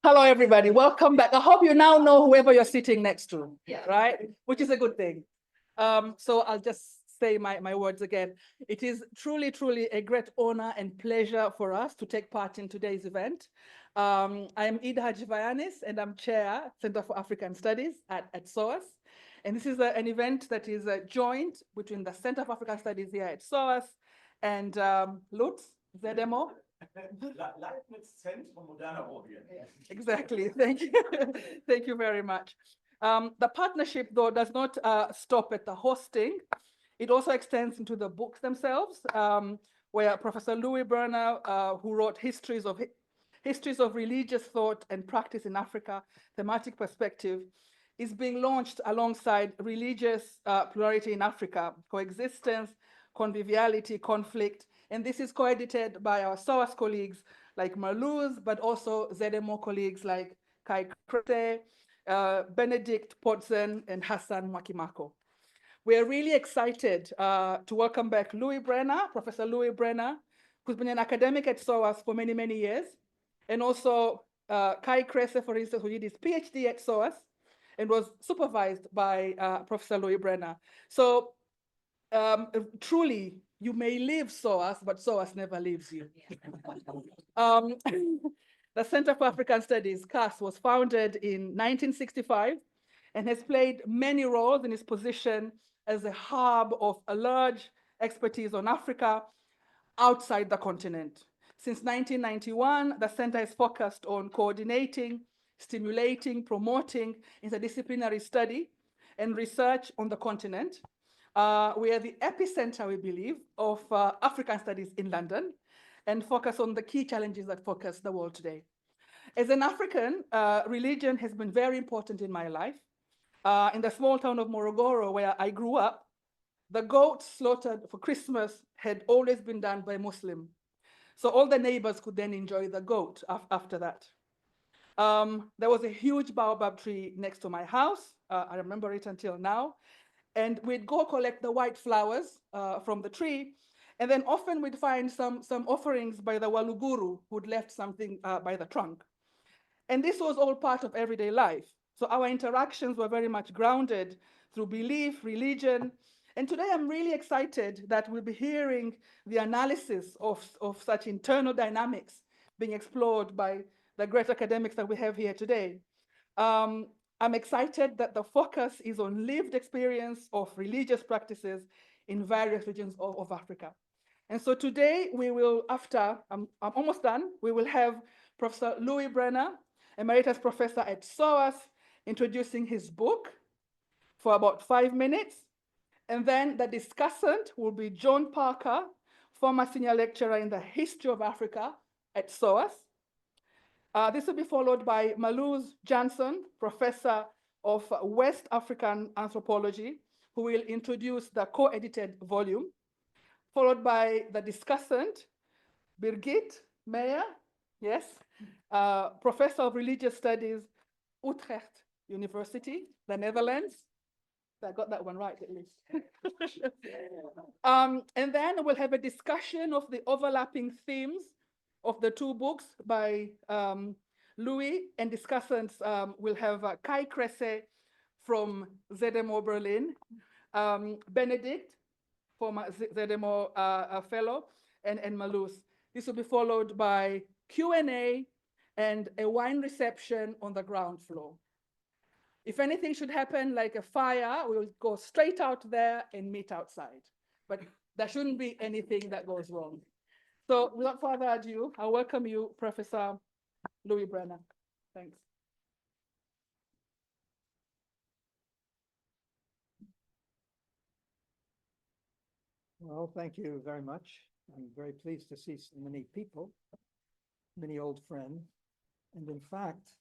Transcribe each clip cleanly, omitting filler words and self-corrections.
Hello, everybody. Welcome back. I hope you now know whoever you're sitting next to, right? Which is a good thing. So I'll just say my words again. It is truly, truly a great honor and pleasure for us to take part in today's event. I am Ida Hajivayanis, and I'm Chair, Center for African Studies at SOAS. And this is an event that is joint between the Center for African Studies here at SOAS and Lutz, ZMO. Leibniz-Zentrum moderner Orient. Exactly. Thank you. Thank you very much. The partnership, though, does not stop at the hosting. It also extends into the books themselves, where Professor Louis Brenner, who wrote Histories of Religious Thought and Practice in Africa, Thematic Perspectives, is being launched alongside Religious Plurality in Africa, Coexistence, Conviviality, Conflict. And this is co-edited by our SOAS colleagues like Marloes, but also ZMO colleagues like Kresse, Benedikt Pontzen, and Hassan Mwakimako. We are really excited to welcome back Louis Brenner, Professor Louis Brenner, who's been an academic at SOAS for many, many years, and also Kresse, for instance, who did his PhD at SOAS and was supervised by Professor Louis Brenner. So truly, you may leave SOAS, but SOAS never leaves you. The Center for African Studies, CAS, was founded in 1965 and has played many roles in its position as a hub of a large expertise on Africa outside the continent. Since 1991, the center is focused on coordinating, stimulating, promoting interdisciplinary study and research on the continent. We are the epicenter, we believe, of African studies in London and focus on the key challenges that focus the world today. As an African, religion has been very important in my life. In the small town of Morogoro, where I grew up, the goats slaughtered for Christmas had always been done by Muslim. So all the neighbors could then enjoy the goat after that. There was a huge baobab tree next to my house. I remember it until now. And we'd go collect the white flowers from the tree. And then often we'd find some offerings by the Waluguru who'd left something by the trunk. And this was all part of everyday life. So our interactions were very much grounded through belief, religion. And today I'm really excited that we'll be hearing the analysis of such internal dynamics being explored by the great academics that we have here today. I'm excited that the focus is on lived experience of religious practices in various regions of Africa. And so today we will, after, I'm almost done, we will have Professor Louis Brenner, Emeritus Professor at SOAS, introducing his book for about 5 minutes. And then the discussant will be John Parker, former senior lecturer in the history of Africa at SOAS. This will be followed by Marloes Janson, professor of West African anthropology, who will introduce the co-edited volume, followed by the discussant, Birgit Meijer, yes, professor of religious studies, Utrecht University, the Netherlands. I got that one right, at least. And then we'll have a discussion of the overlapping themes of the two books by Louis, and discussants will have Kresse from ZMO Berlin, Benedikt, former ZMO fellow, and Marloes. This will be followed by Q&A and a wine reception on the ground floor. If anything should happen like a fire, we'll go straight out there and meet outside. But there shouldn't be anything that goes wrong. So without further ado, I welcome you, Professor Louis Brenner. Thanks. Well, thank you very much. I'm very pleased to see so many people, many old friends. And in fact,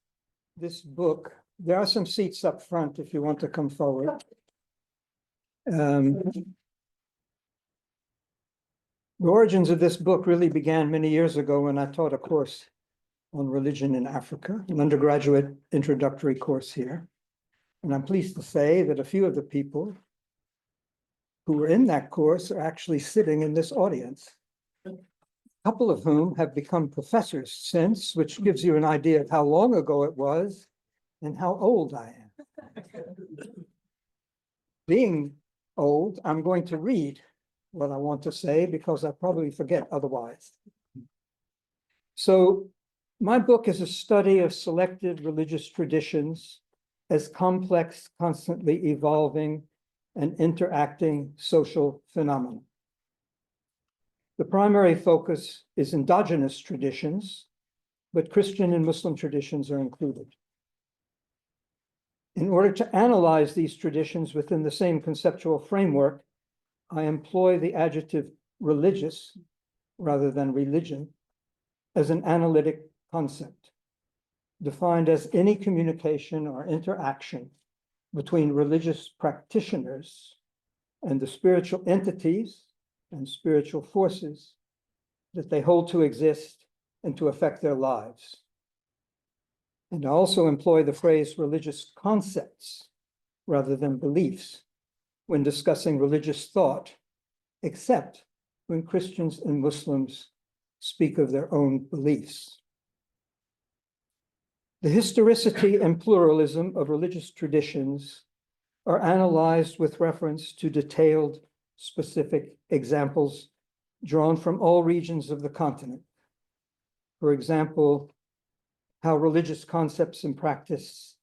this book, there are some seats up front if you want to come forward. The origins of this book really began many years ago when I taught a course on religion in Africa, an undergraduate introductory course here. And I'm pleased to say that a few of the people who were in that course are actually sitting in this audience. couple of whom have become professors since, which gives you an idea of how long ago it was and how old I am. Being old, I'm going to read what I want to say because I probably forget otherwise. So my book is a study of selected religious traditions as complex, constantly evolving, and interacting social phenomena. The primary focus is endogenous traditions, but Christian and Muslim traditions are included. In order to analyze these traditions within the same conceptual framework, I employ the adjective religious rather than religion as an analytic concept, defined as any communication or interaction between religious practitioners and the spiritual entities and spiritual forces that they hold to exist and to affect their lives. And I also employ the phrase religious concepts rather than beliefs when discussing religious thought, except when Christians and Muslims speak of their own beliefs. The historicity and pluralism of religious traditions are analyzed with reference to detailed, specific examples drawn from all regions of the continent. For example, how religious concepts and practice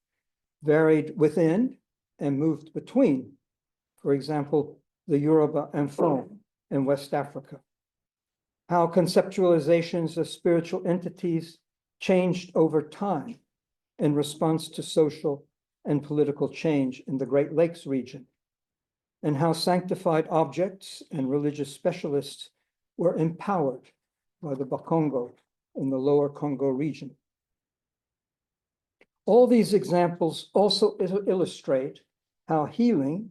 varied within and moved between, for example, the Yoruba and Fon in West Africa. How conceptualizations of spiritual entities changed over time in response to social and political change in the Great Lakes region, and how sanctified objects and religious specialists were empowered by the Bakongo in the Lower Congo region. All these examples also illustrate how healing,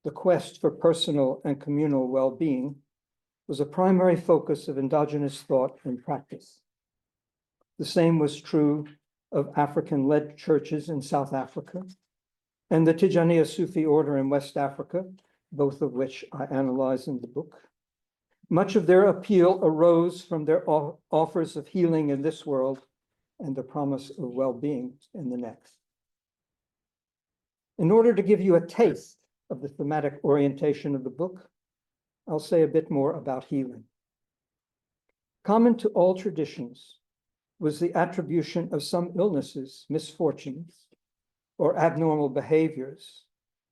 the quest for personal and communal well-being, was a primary focus of endogenous thought and practice. The same was true of African-led churches in South Africa and the Tijaniya Sufi order in West Africa, both of which I analyze in the book. Much of their appeal arose from their offers of healing in this world and the promise of well-being in the next. In order to give you a taste of the thematic orientation of the book, I'll say a bit more about healing. Common to all traditions was the attribution of some illnesses, misfortunes, or abnormal behaviors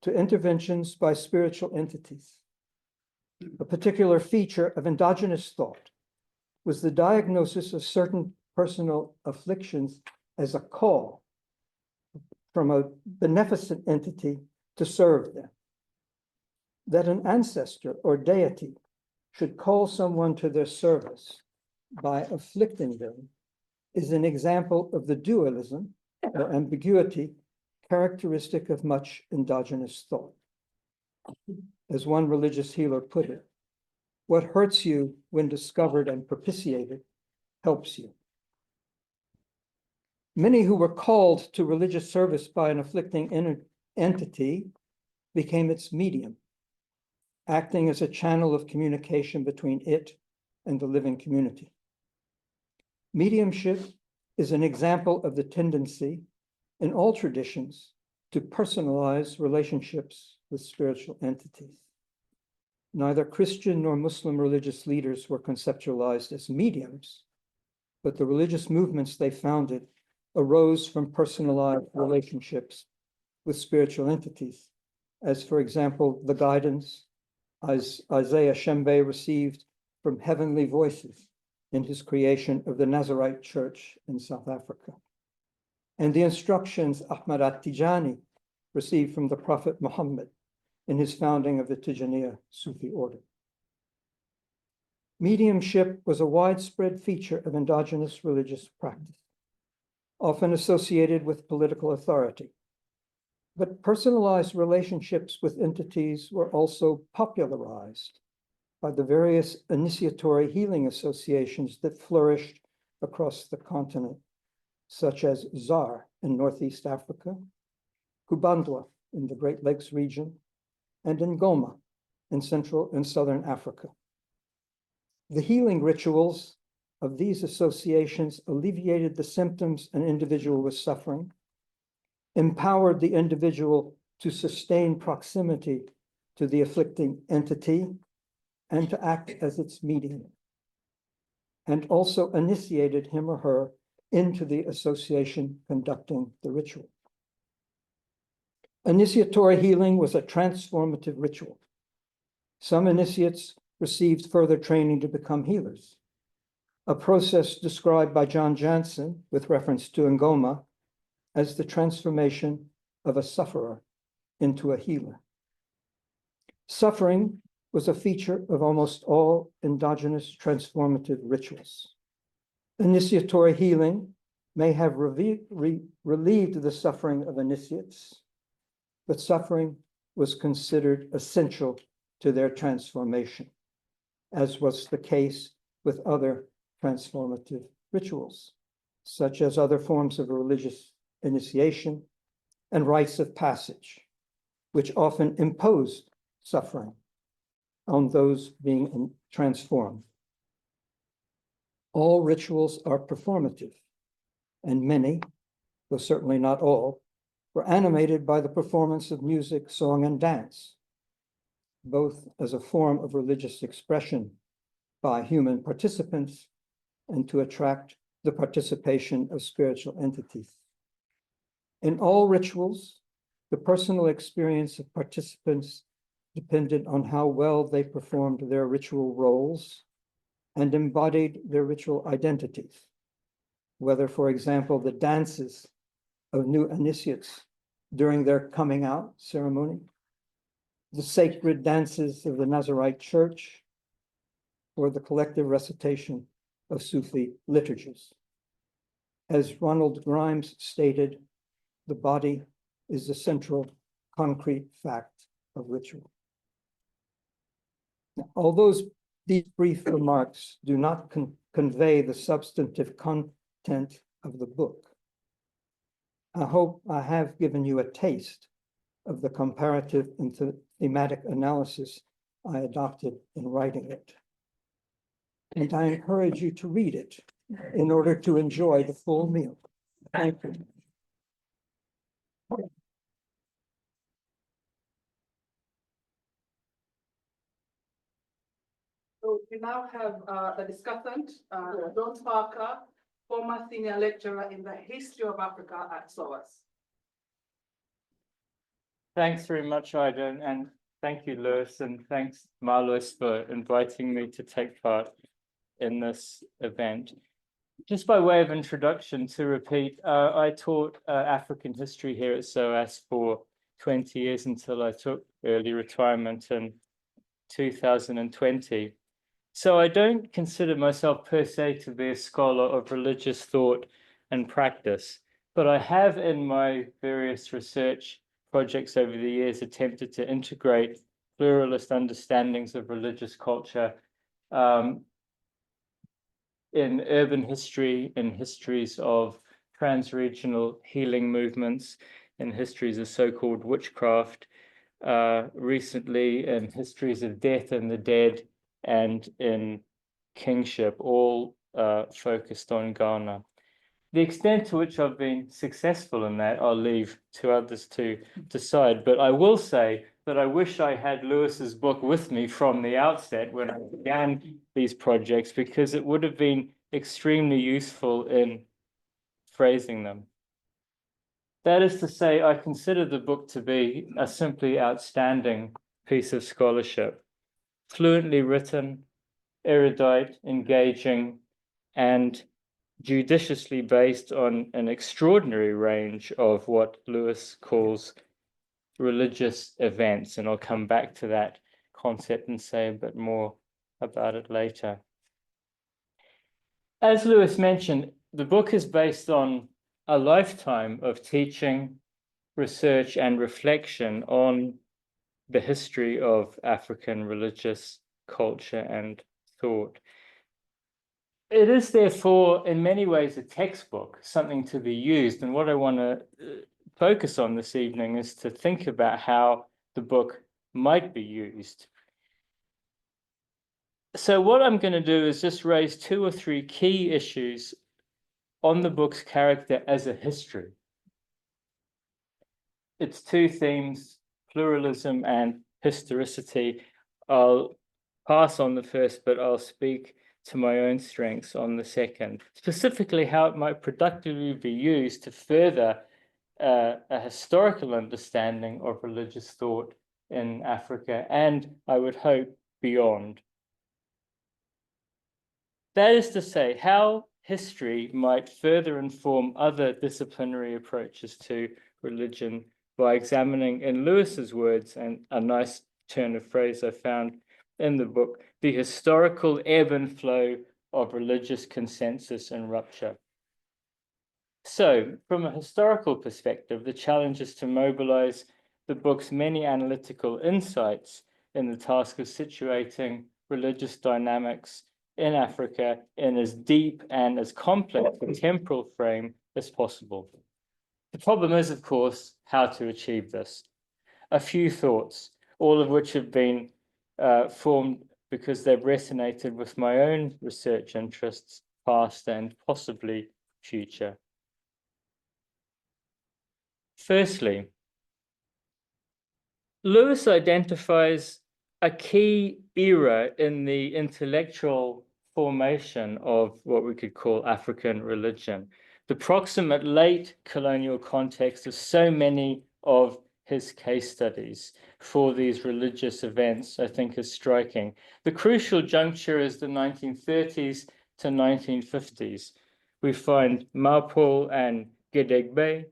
to interventions by spiritual entities. A particular feature of endogenous thought was the diagnosis of certain personal afflictions as a call from a beneficent entity to serve them. That an ancestor or deity should call someone to their service by afflicting them is an example of the dualism or ambiguity characteristic of much endogenous thought. As one religious healer put it, what hurts you when discovered and propitiated helps you. Many who were called to religious service by an afflicting entity became its medium, acting as a channel of communication between it and the living community. Mediumship is an example of the tendency in all traditions to personalize relationships with spiritual entities. Neither Christian nor Muslim religious leaders were conceptualized as mediums, but the religious movements they founded arose from personalized relationships with spiritual entities, as, for example, the guidance Isaiah Shembe received from heavenly voices in his creation of the Nazarite Church in South Africa, and the instructions Ahmad Tijani received from the Prophet Muhammad in his founding of the Tijaniya Sufi order. Mediumship was a widespread feature of endogenous religious practice, often associated with political authority. But personalized relationships with entities were also popularized by the various initiatory healing associations that flourished across the continent, such as ZAR in Northeast Africa, Kubandwa in the Great Lakes region, and in Goma in Central and Southern Africa. The healing rituals of these associations alleviated the symptoms an individual was suffering, empowered the individual to sustain proximity to the afflicting entity and to act as its medium, and also initiated him or her into the association conducting the ritual. Initiatory healing was a transformative ritual. Some initiates received further training to become healers, a process described by John Janson with reference to Ngoma as the transformation of a sufferer into a healer. Suffering was a feature of almost all endogenous transformative rituals. Initiatory healing may have relieved the suffering of initiates, but suffering was considered essential to their transformation, as was the case with other transformative rituals, such as other forms of religious initiation and rites of passage, which often imposed suffering on those being transformed. All rituals are performative, and many, though certainly not all, were animated by the performance of music, song, and dance, both as a form of religious expression by human participants and to attract the participation of spiritual entities. In all rituals, the personal experience of participants depended on how well they performed their ritual roles and embodied their ritual identities, whether, for example, the dances of new initiates during their coming out ceremony, the sacred dances of the Nazarite Church, or the collective recitation of Sufi liturgies. As Ronald Grimes stated, the body is the central concrete fact of ritual. Now, although these brief remarks do not convey the substantive content of the book, I hope I have given you a taste of the comparative and thematic analysis I adopted in writing it. And I encourage you to read it in order to enjoy the full meal. Thank you. So we now have the discussant, John Parker, former senior lecturer in the history of Africa at SOAS. Thanks very much, Ida, and thank you, Louis, and thanks, Marloes, for inviting me to take part in this event. Just by way of introduction, to repeat, I taught African history here at SOAS for 20 years until I took early retirement in 2020. So I don't consider myself per se to be a scholar of religious thought and practice, but I have in my various research projects over the years attempted to integrate pluralist understandings of religious culture in urban history, in histories of trans-regional healing movements, in histories of so-called witchcraft, recently in histories of death and the dead, and in kingship, all focused on Ghana. The extent to which I've been successful in that, I'll leave to others to decide. But I will say that I wish I had Lewis's book with me from the outset when I began these projects, because it would have been extremely useful in phrasing them. That is to say, I consider the book to be a simply outstanding piece of scholarship, fluently written, erudite, engaging, and judiciously based on an extraordinary range of what Lewis calls religious events, and I'll come back to that concept and say a bit more about it later. As Lewis mentioned, the book is based on a lifetime of teaching, research, and reflection on the history of African religious culture and thought. It is therefore in many ways a textbook, something to be used. And what I want to focus on this evening is to think about how the book might be used. So what I'm going to do is just raise 2 or 3 key issues on the book's character as a history. It's 2 themes, pluralism and historicity. I'll pass on the first, but I'll speak to my own strengths on the second, specifically how it might productively be used to further a historical understanding of religious thought in Africa, and I would hope beyond. That is to say, how history might further inform other disciplinary approaches to religion by examining, in Lewis's words, and a nice turn of phrase I found in the book, the historical ebb and flow of religious consensus and rupture. So, from a historical perspective, the challenge is to mobilize the book's many analytical insights in the task of situating religious dynamics in Africa in as deep and as complex a temporal frame as possible. The problem is, of course, how to achieve this. A few thoughts, all of which have been formed because they've resonated with my own research interests, past and possibly future. Firstly, Lewis identifies a key era in the intellectual formation of what we could call African religion. The proximate late colonial context of so many of his case studies for these religious events, I think, is striking. The crucial juncture is the 1930s to 1950s. We find Maupo and Gedegbe,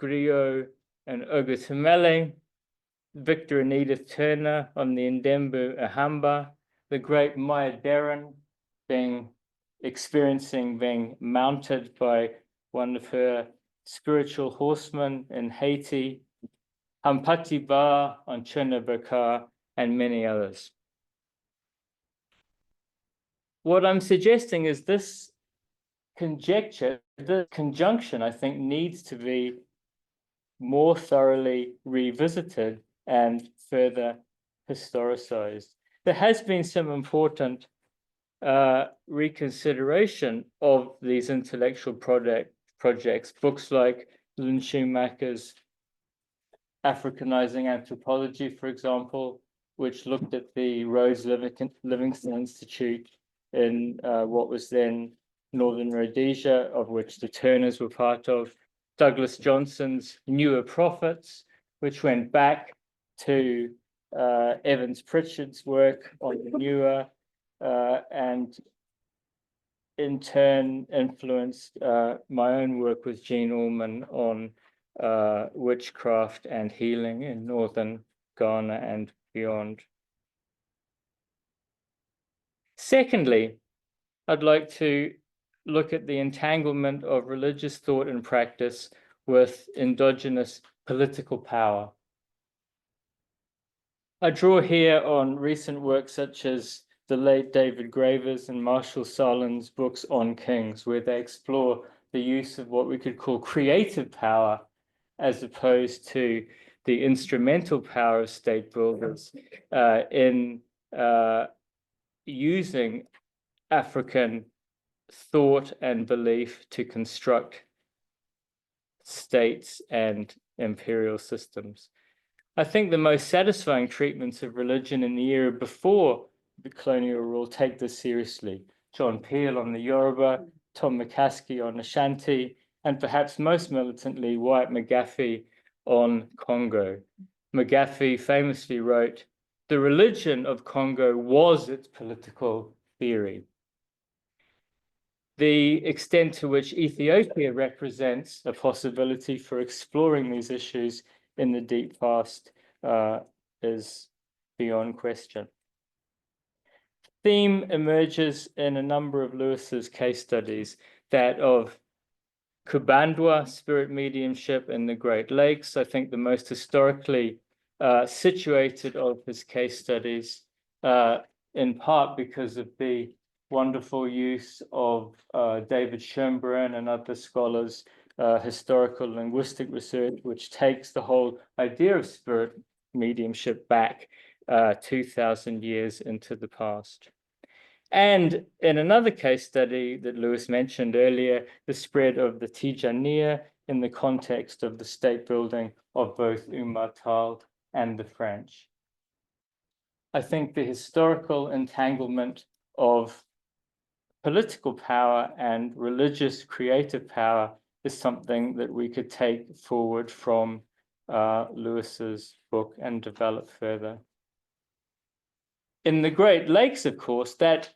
Griot and Ogutamele, Victor and Edith Turner on the Ndembu Ahamba, the great Maya Deren being mounted by one of her spiritual horsemen in Haiti, Hampati Ba on Chernabakar, and many others. What I'm suggesting is this conjecture, the conjunction, I think, needs to be more thoroughly revisited and further historicized. There has been some important reconsideration of these intellectual projects, books like Lynn Schumacher's Africanizing Anthropology, for example, which looked at the Rhodes Livingston Institute in what was then Northern Rhodesia, of which the Turners were part of. Douglas Johnson's Newer Prophets, which went back to Evans Pritchard's work on the Newer, and in turn influenced my own work with Jean Ullman on witchcraft and healing in northern Ghana and beyond. Secondly, I'd like to look at the entanglement of religious thought and practice with endogenous political power. I draw here on recent work such as the late David Graver's and Marshall Sahlon's books on kings, where they explore the use of what we could call creative power as opposed to the instrumental power of state builders in using African thought and belief to construct states and imperial systems. I think the most satisfying treatments of religion in the era before the colonial rule take this seriously. John Peel on the Yoruba, Tom McCaskey on Ashanti, and perhaps most militantly, Wyatt McGaffey on Congo. McGaffey famously wrote, "The religion of Congo was its political theory." The extent to which Ethiopia represents a possibility for exploring these issues in the deep past is beyond question. Theme emerges in a number of Lewis's case studies, that of Kubandwa, spirit mediumship in the Great Lakes. I think the most historically situated of his case studies, in part because of the wonderful use of David Schoenbrunn and other scholars' historical linguistic research, which takes the whole idea of spirit mediumship back 2,000 years into the past. And in another case study that Louis mentioned earlier, the spread of the Tijaniya in the context of the state building of both Umar-Tal and the French. I think the historical entanglement of political power and religious creative power is something that we could take forward from Lewis's book and develop further. In the Great Lakes, of course, that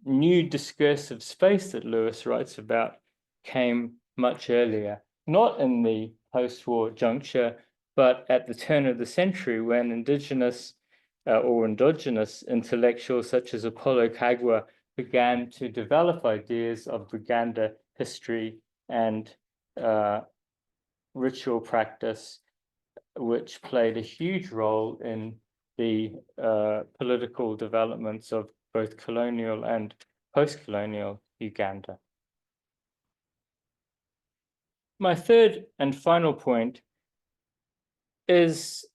new discursive space that Lewis writes about came much earlier, not in the post-war juncture, but at the turn of the century when indigenous or endogenous intellectuals such as Apollo Kagwa began to develop ideas of Buganda history and ritual practice, which played a huge role in the political developments of both colonial and post-colonial Uganda. My third and final point is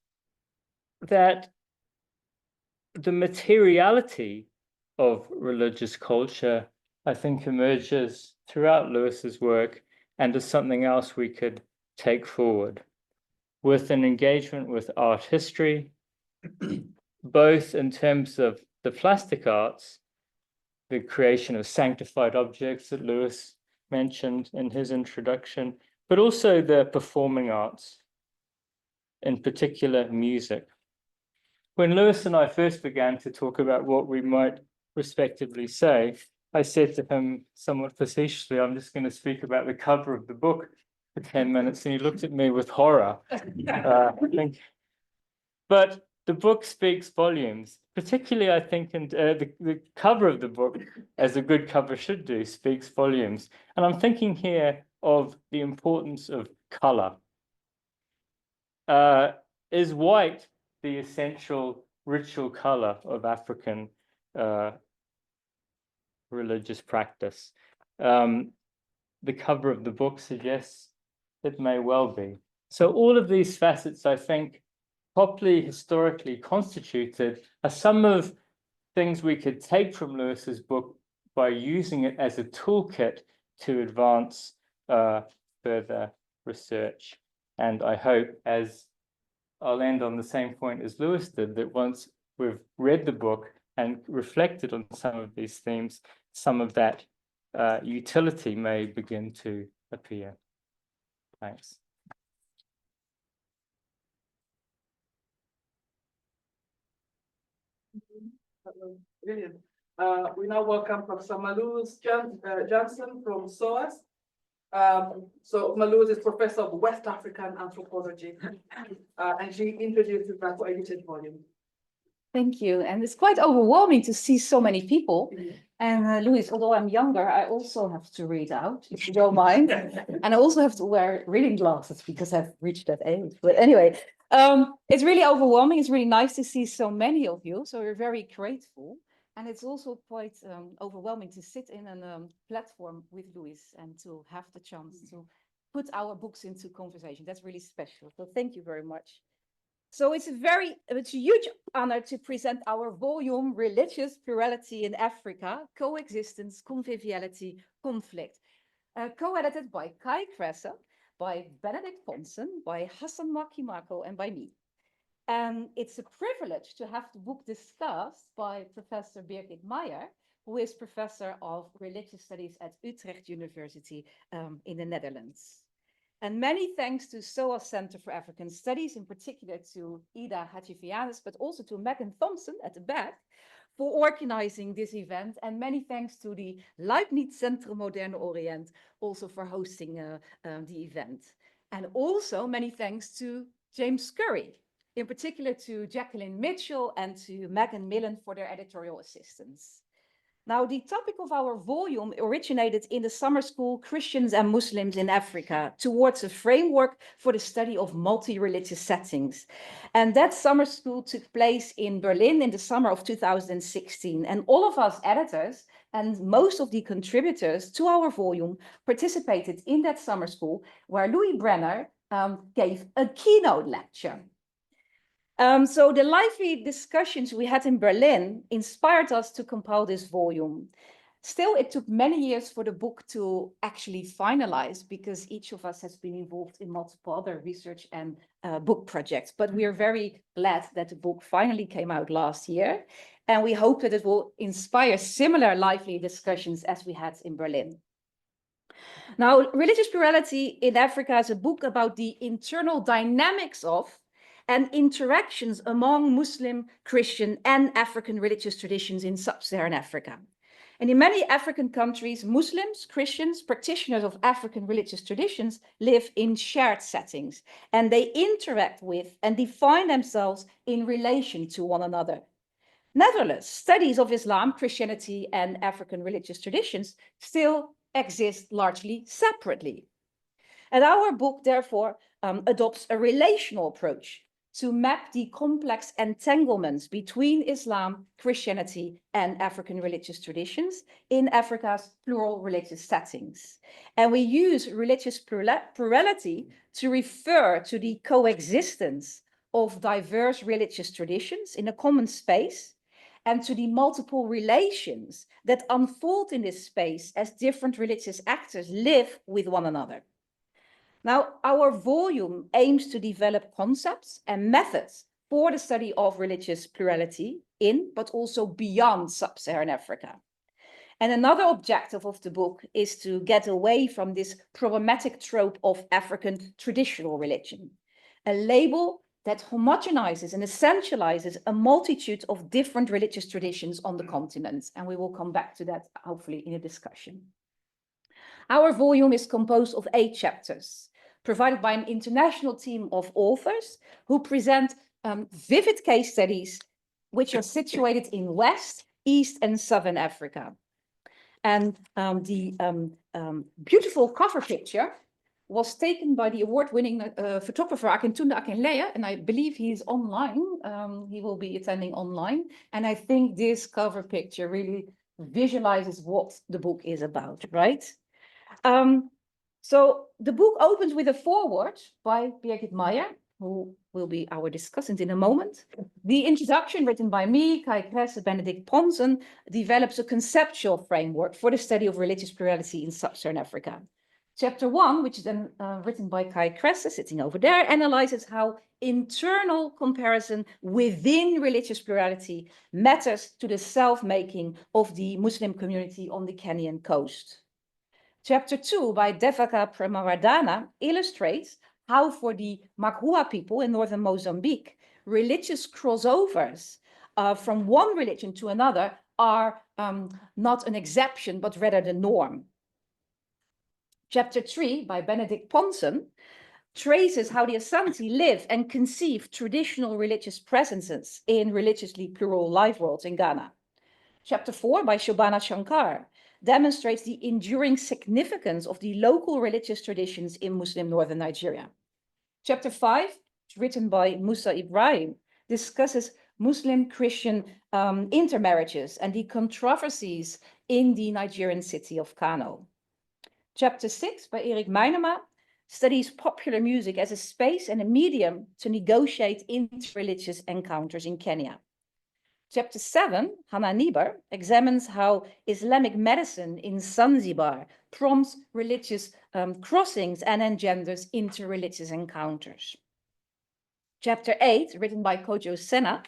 that the materiality of religious culture, I think, emerges throughout Lewis's work and is something else we could take forward with an engagement with art history, both in terms of the plastic arts, the creation of sanctified objects that Lewis mentioned in his introduction, but also the performing arts, in particular music. When Lewis and I first began to talk about what we might respectively say, I said to him somewhat facetiously, I'm just going to speak about the cover of the book for 10 minutes, and he looked at me with horror. But the book speaks volumes, particularly, I think, and the cover of the book, as a good cover should do, speaks volumes. And I'm thinking here of the importance of color. Is white the essential ritual color of African religious practice? The cover of the book suggests it may well be. So all of these facets, I think, properly historically constituted, are some of things we could take from Lewis's book by using it as a toolkit to advance further research. And I hope, as I'll end on the same point as Lewis did, that once we've read the book and reflected on some of these themes, some of that utility may begin to appear. Thanks. Brilliant. We now welcome Professor Marloes Janson from SOAS. So Marloes is Professor of West African Anthropology, and she introduces that co-edited volume. Thank you. And it's quite overwhelming to see so many people. And Louis, although I'm younger, I also have to read out, if you don't mind. And I also have to wear reading glasses because I've reached that age. But anyway, it's really overwhelming. It's really nice to see so many of you. So we're very grateful. And it's also quite overwhelming to sit in a platform with Louis and to have the chance to put our books into conversation. That's really special. So thank you very much. So it's a huge honor to present our volume, Religious Plurality in Africa, Coexistence, Conviviality, Conflict, co-edited by Kresse, by Benedikt Pontzen, by Hassan Mwakimako, and by me. And it's a privilege to have the book discussed by Professor Birgit Meijer, who is Professor of Religious Studies at Utrecht University in the Netherlands. And many thanks to SOAS Centre for African Studies, in particular to Ida Hadjivianis, but also to Megan Thompson at the back for organizing this event. And many thanks to the Leibniz-Zentrum Moderne Orient also for hosting the event. And also many thanks to James Currey, in particular to Jacqueline Mitchell and to Megan Millen for their editorial assistance. Now, the topic of our volume originated in the summer school Christians and Muslims in Africa towards a framework for the study of multi-religious settings. And that summer school took place in Berlin in the summer of 2016. And all of us editors and most of the contributors to our volume participated in that summer school, where Louis Brenner gave a keynote lecture. So the lively discussions we had in Berlin inspired us to compile this volume. Still, it took many years for the book to actually finalize because each of us has been involved in multiple other research and book projects. But we are very glad that the book finally came out last year. And we hope that it will inspire similar lively discussions as we had in Berlin. Now, Religious Plurality in Africa is a book about the internal dynamics of and interactions among Muslim, Christian, and African religious traditions in sub-Saharan Africa. And in many African countries, Muslims, Christians, practitioners of African religious traditions live in shared settings, and they interact with and define themselves in relation to one another. Nevertheless, studies of Islam, Christianity, and African religious traditions still exist largely separately. And our book, therefore, adopts a relational approach to map the complex entanglements between Islam, Christianity, and African religious traditions in Africa's plural religious settings. And we use religious plurality to refer to the coexistence of diverse religious traditions in a common space and to the multiple relations that unfold in this space as different religious actors live with one another. Now, our volume aims to develop concepts and methods for the study of religious plurality in, but also beyond sub-Saharan Africa. And another objective of the book is to get away from this problematic trope of African traditional religion, a label that homogenizes and essentializes a multitude of different religious traditions on the continent. And we will come back to that, hopefully, in a discussion. Our volume is composed of 8 chapters, provided by an international team of authors who present vivid case studies which are situated in West, East, and Southern Africa. And the beautiful cover picture was taken by the award-winning photographer Akintunde Akinleye, and I believe he's online. He will be attending online. And I think this cover picture really visualizes what the book is about, right? So the book opens with a foreword by Birgit Meyer, who will be our discussant in a moment. The introduction, written by me, Kai Kresse, Benedikt Pontzen, develops a conceptual framework for the study of religious plurality in sub-Saharan Africa. Chapter 1, which is then written by Kai Kresse, sitting over there, analyzes how internal comparison within religious plurality matters to the self-making of the Muslim community on the Kenyan coast. Chapter 2 by Devaka Premawardana illustrates how for the Makua people in northern Mozambique, religious crossovers from one religion to another are not an exception, but rather the norm. Chapter 3 by Benedikt Pontzen traces how the Asante live and conceive traditional religious presences in religiously plural life worlds in Ghana. Chapter 4 by Shobhana Shankar demonstrates the enduring significance of the local religious traditions in Muslim northern Nigeria. Chapter 5, written by Musa Ibrahim, discusses Muslim-Christian intermarriages and the controversies in the Nigerian city of Kano. Chapter 6 by Erik Meinema studies popular music as a space and a medium to negotiate interreligious encounters in Kenya. Chapter 7, Hannah Nieber, examines how Islamic medicine in Zanzibar prompts religious crossings and engenders interreligious encounters. Chapter 8, written by Kojo Senna,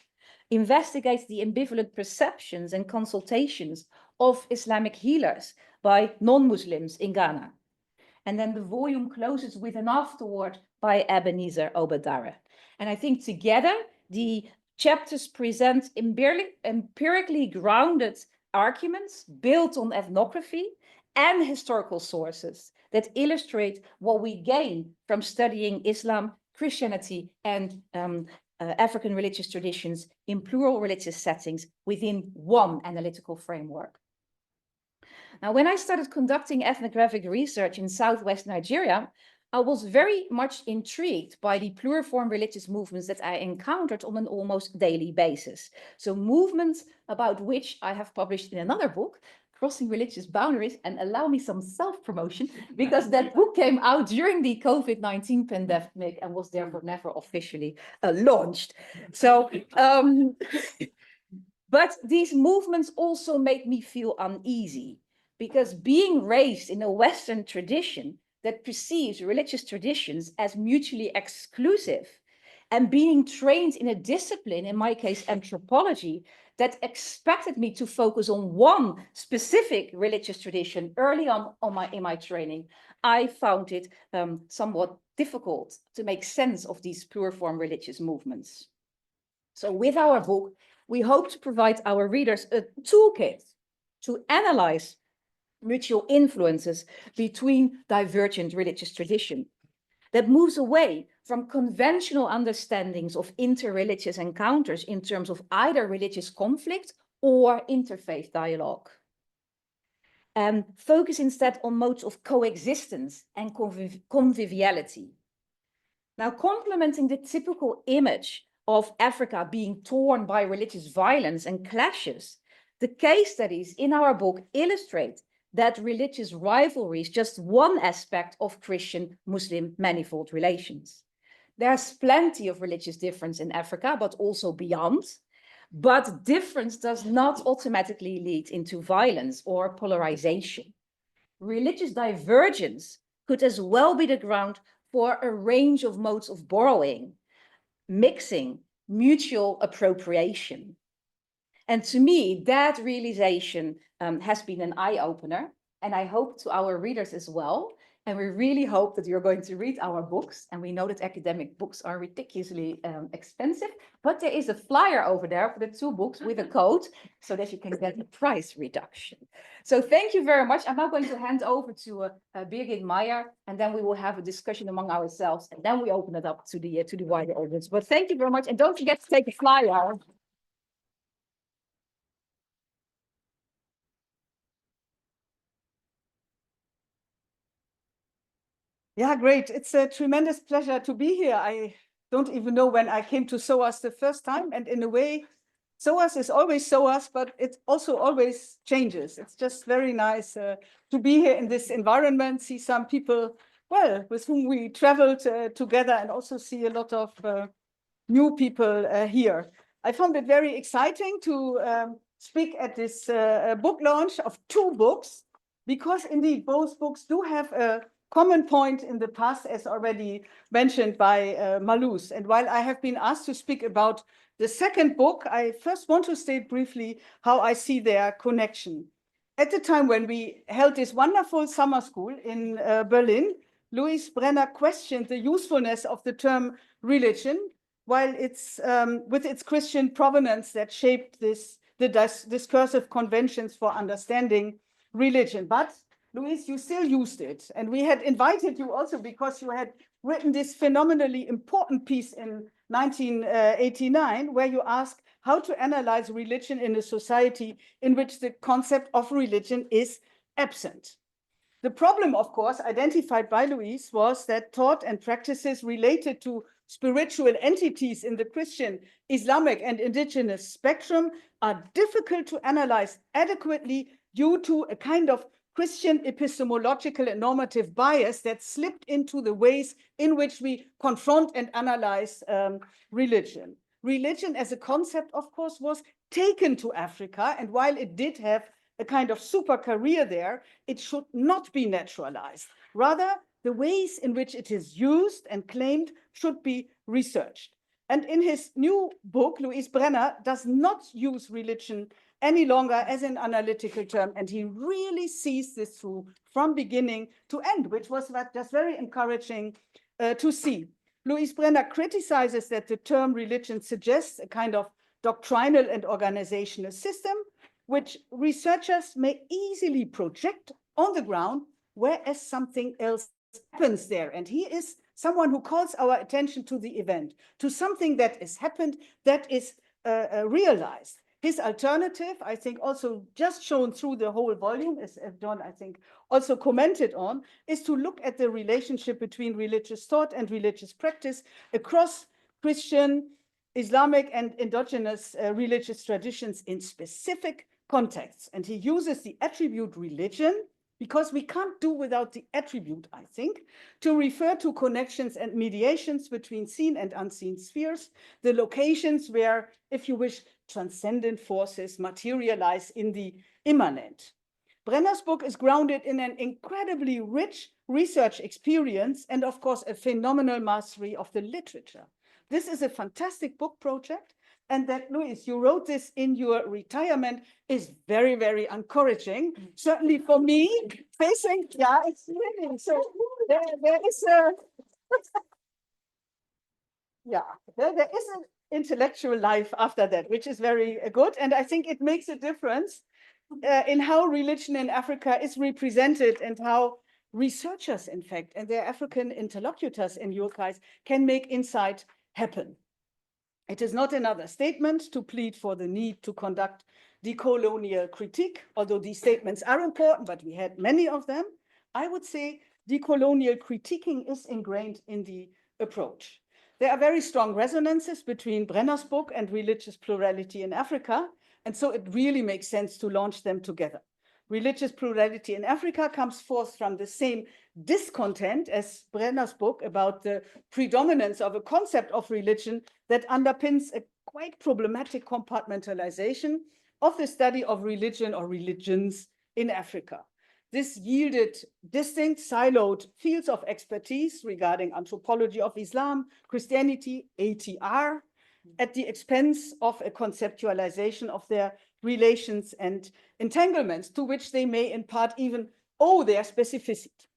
investigates the ambivalent perceptions and consultations of Islamic healers by non-Muslims in Ghana. And then the volume closes with an afterword by Ebenezer Obadare. And I think together, the chapters present empirically grounded arguments built on ethnography and historical sources that illustrate what we gain from studying Islam, Christianity, and African religious traditions in plural religious settings within one analytical framework. Now, when I started conducting ethnographic research in Southwest Nigeria, I was very much intrigued by the pluriform religious movements that I encountered on an almost daily basis. So movements about which I have published in another book, Crossing Religious Boundaries, and allow me some self-promotion, because that book came out during the COVID-19 pandemic and was therefore never officially launched. So, but these movements also make me feel uneasy, because being raised in a Western tradition that perceives religious traditions as mutually exclusive, and being trained in a discipline, in my case, anthropology, that expected me to focus on one specific religious tradition early on in my training, I found it somewhat difficult to make sense of these pluriform religious movements. So with our book, we hope to provide our readers a toolkit to analyze mutual influences between divergent religious traditions, that moves away from conventional understandings of interreligious encounters in terms of either religious conflict or interfaith dialogue, and focus instead on modes of coexistence and conviviality. Now, complementing the typical image of Africa being torn by religious violence and clashes, the case studies in our book illustrate that religious rivalry is just one aspect of Christian-Muslim manifold relations. There's plenty of religious difference in Africa, but also beyond. But difference does not automatically lead into violence or polarization. Religious divergence could as well be the ground for a range of modes of borrowing, mixing, mutual appropriation. And to me, that realization has been an eye-opener, and I hope to our readers as well. And we really hope that you're going to read our books. And we know that academic books are ridiculously expensive, but there is a flyer over there for the 2 books with a code so that you can get a price reduction. So thank you very much. I'm now going to hand over to Birgit Meyer, and then we will have a discussion among ourselves, and then we open it up to the wider audience. But thank you very much, and don't forget to take a flyer. Yeah, great. It's a tremendous pleasure to be here. I don't even know when I came to SOAS the first time. And in a way, SOAS is always SOAS, but it also always changes. It's just very nice to be here in this environment, see some people, well, with whom we traveled together, and also see a lot of new people here. I found it very exciting to speak at this book launch of 2 books, because indeed both books do have a common point in the past, as already mentioned by Marloes. And while I have been asked to speak about the second book, I first want to state briefly how I see their connection. At the time when we held this wonderful summer school in Berlin, Louis Brenner questioned the usefulness of the term religion, while it's with its Christian provenance that shaped the discursive conventions for understanding religion. But Louis, you still used it. And we had invited you also because you had written this phenomenally important piece in 1989, where you ask how to analyze religion in a society in which the concept of religion is absent. The problem, of course, identified by Louis was that thought and practices related to spiritual entities in the Christian, Islamic, and indigenous spectrum are difficult to analyze adequately due to a kind of Christian epistemological and normative bias that slipped into the ways in which we confront and analyze religion. Religion as a concept, of course, was taken to Africa, and while it did have a kind of super career there, it should not be naturalized. Rather, the ways in which it is used and claimed should be researched. And in his new book, Louis Brenner does not use religion any longer as an analytical term, and he really sees this through from beginning to end, which was just very encouraging to see. Louis Brenner criticizes that the term religion suggests a kind of doctrinal and organizational system, which researchers may easily project on the ground, whereas something else happens there. And he is someone who calls our attention to the event, to something that has happened, that is realized. His alternative, I think, also just shown through the whole volume, as John, I think, also commented on, is to look at the relationship between religious thought and religious practice across Christian, Islamic, and endogenous religious traditions in specific contexts. And he uses the attribute religion, because we can't do without the attribute, I think, to refer to connections and mediations between seen and unseen spheres, the locations where, if you wish, transcendent forces materialize in the immanent. Brenner's book is grounded in an incredibly rich research experience and, of course, a phenomenal mastery of the literature. This is a fantastic book project, and that, Louis, you wrote this in your retirement is very, very encouraging. Certainly for me, facing, yeah, it's really, so there is a, yeah, there is an intellectual life after that, which is very good. And I think it makes a difference in how religion in Africa is represented and how researchers, in fact, and their African interlocutors in your case can make insight happen. It is not another statement to plead for the need to conduct decolonial critique, although these statements are important, but we had many of them. I would say decolonial critiquing is ingrained in the approach. There are very strong resonances between Brenner's book and Religious Plurality in Africa, and so it really makes sense to launch them together. Religious Plurality in Africa comes forth from the same discontent as Brenner's book about the predominance of a concept of religion that underpins a quite problematic compartmentalization of the study of religion or religions in Africa. This yielded distinct siloed fields of expertise regarding anthropology of Islam, Christianity, ATR, at the expense of a conceptualization of their relations and entanglements, to which they may in part even owe their specificity.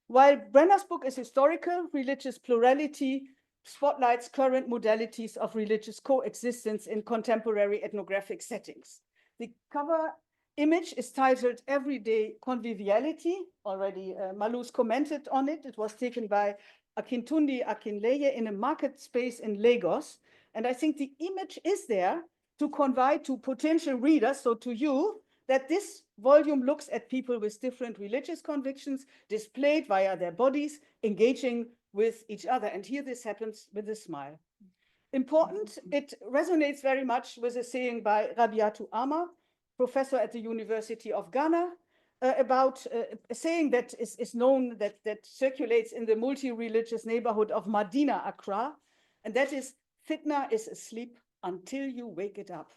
While Brenner's book is historical, Religious Plurality spotlights current modalities of religious coexistence in contemporary ethnographic settings. The cover image is titled Everyday Conviviality. Already Marloes commented on it. It was taken by Akintunde Akinleye in a market space in Lagos. And I think the image is there to convey to potential readers, so to you, that this volume looks at people with different religious convictions displayed via their bodies, engaging with each other. And here this happens with a smile. Important, it resonates very much with a saying by Rabiatu Ama, professor at the University of Ghana, about a saying that is known, that circulates in the multi-religious neighborhood of Medina, Accra, and that is, fitna is asleep until you wake it up.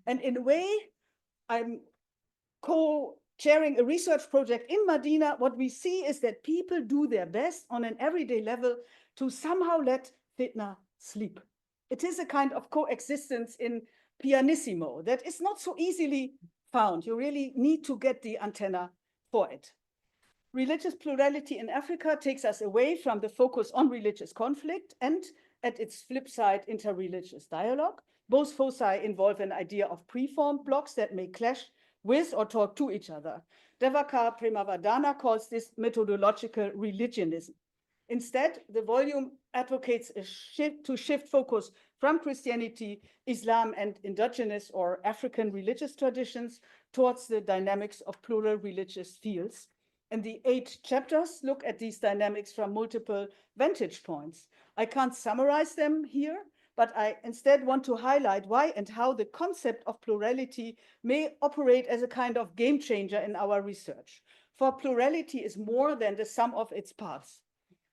And in a way, I'm co-chairing a research project in Medina. What we see is that people do their best on an everyday level to somehow let fitna sleep. It is a kind of coexistence in pianissimo that is not so easily found. You really need to get the antenna for it. Religious Plurality in Africa takes us away from the focus on religious conflict and, at its flip side, interreligious dialogue. Both foci involve an idea of preformed blocks that may clash with or talk to each other. Devaka Premavardhana calls this methodological religionism. Instead, the volume advocates a shift focus from Christianity, Islam, and endogenous or African religious traditions towards the dynamics of plural religious fields. And the 8 chapters look at these dynamics from multiple vantage points. I can't summarize them here, but I instead want to highlight why and how the concept of plurality may operate as a kind of game changer in our research. For plurality is more than the sum of its parts.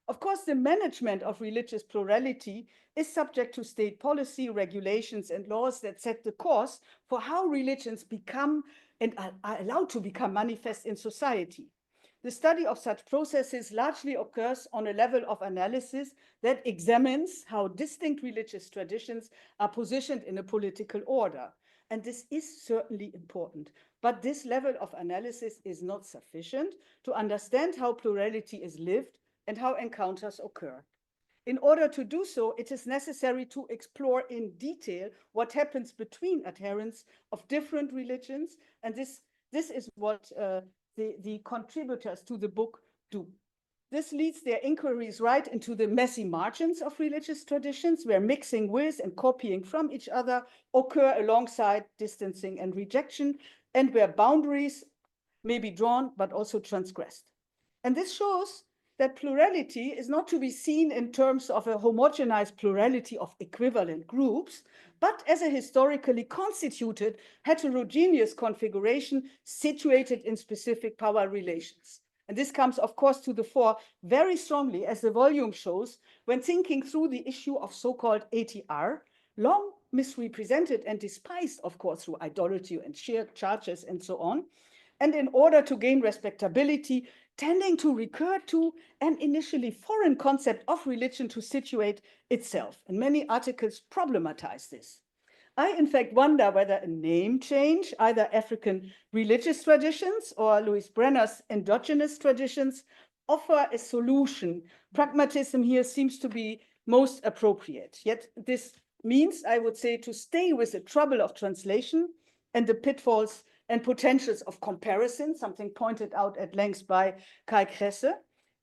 Of course, the management of religious plurality is subject to state policy, regulations, and laws that set the course for how religions become and are allowed to become manifest in society. The study of such processes largely occurs on a level of analysis that examines how distinct religious traditions are positioned in a political order. And this is certainly important, but this level of analysis is not sufficient to understand how plurality is lived and how encounters occur. In order to do so, it is necessary to explore in detail what happens between adherents of different religions, and this is what the contributors to the book do. This leads their inquiries right into the messy margins of religious traditions, where mixing with and copying from each other occur alongside distancing and rejection, and where boundaries may be drawn but also transgressed. And this shows that plurality is not to be seen in terms of a homogenized plurality of equivalent groups, but as a historically constituted heterogeneous configuration situated in specific power relations. And this comes, of course, to the fore very strongly, as the volume shows, when thinking through the issue of so-called ATR, long misrepresented and despised, of course, through idolatry and sheer charges and so on, and in order to gain respectability, tending to recur to an initially foreign concept of religion to situate itself. And many articles problematize this. I, in fact, wonder whether a name change, either African religious traditions or Louis Brenner's endogenous traditions, offer a solution. Pragmatism here seems to be most appropriate. Yet this means, I would say, to stay with the trouble of translation and the pitfalls and potentials of comparison, something pointed out at length by Kai Kresse,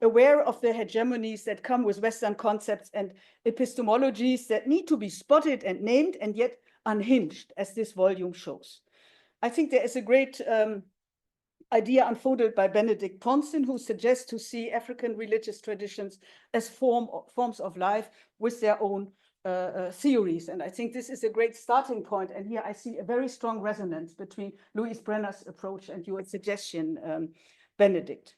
aware of the hegemonies that come with Western concepts and epistemologies that need to be spotted and named and yet unhinged, as this volume shows. I think there is a great idea unfolded by Benedikt Pontzen, who suggests to see African religious traditions as forms of life with their own theories. And I think this is a great starting point. And here I see a very strong resonance between Louis Brenner's approach and your suggestion, Benedikt.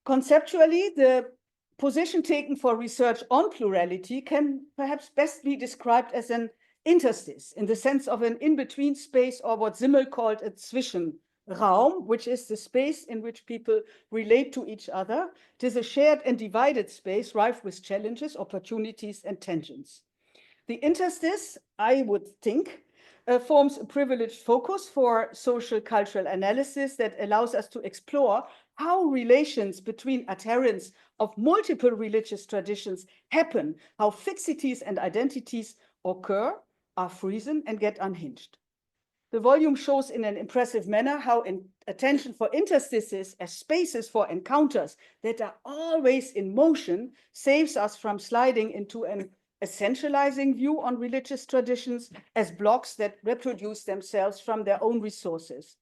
Conceptually, the position taken for research on plurality can perhaps best be described as an interstice, in the sense of an in-between space, or what Simmel called a Zwischenraum, which is the space in which people relate to each other. It is a shared and divided space rife with challenges, opportunities, and tensions. The interstice, I would think, forms a privileged focus for social cultural analysis that allows us to explore how relations between adherents of multiple religious traditions happen, how fixities and identities occur, are frozen, and get unhinged. The volume shows in an impressive manner how attention for interstices as spaces for encounters that are always in motion saves us from sliding into an essentializing view on religious traditions as blocks that reproduce themselves from their own resources.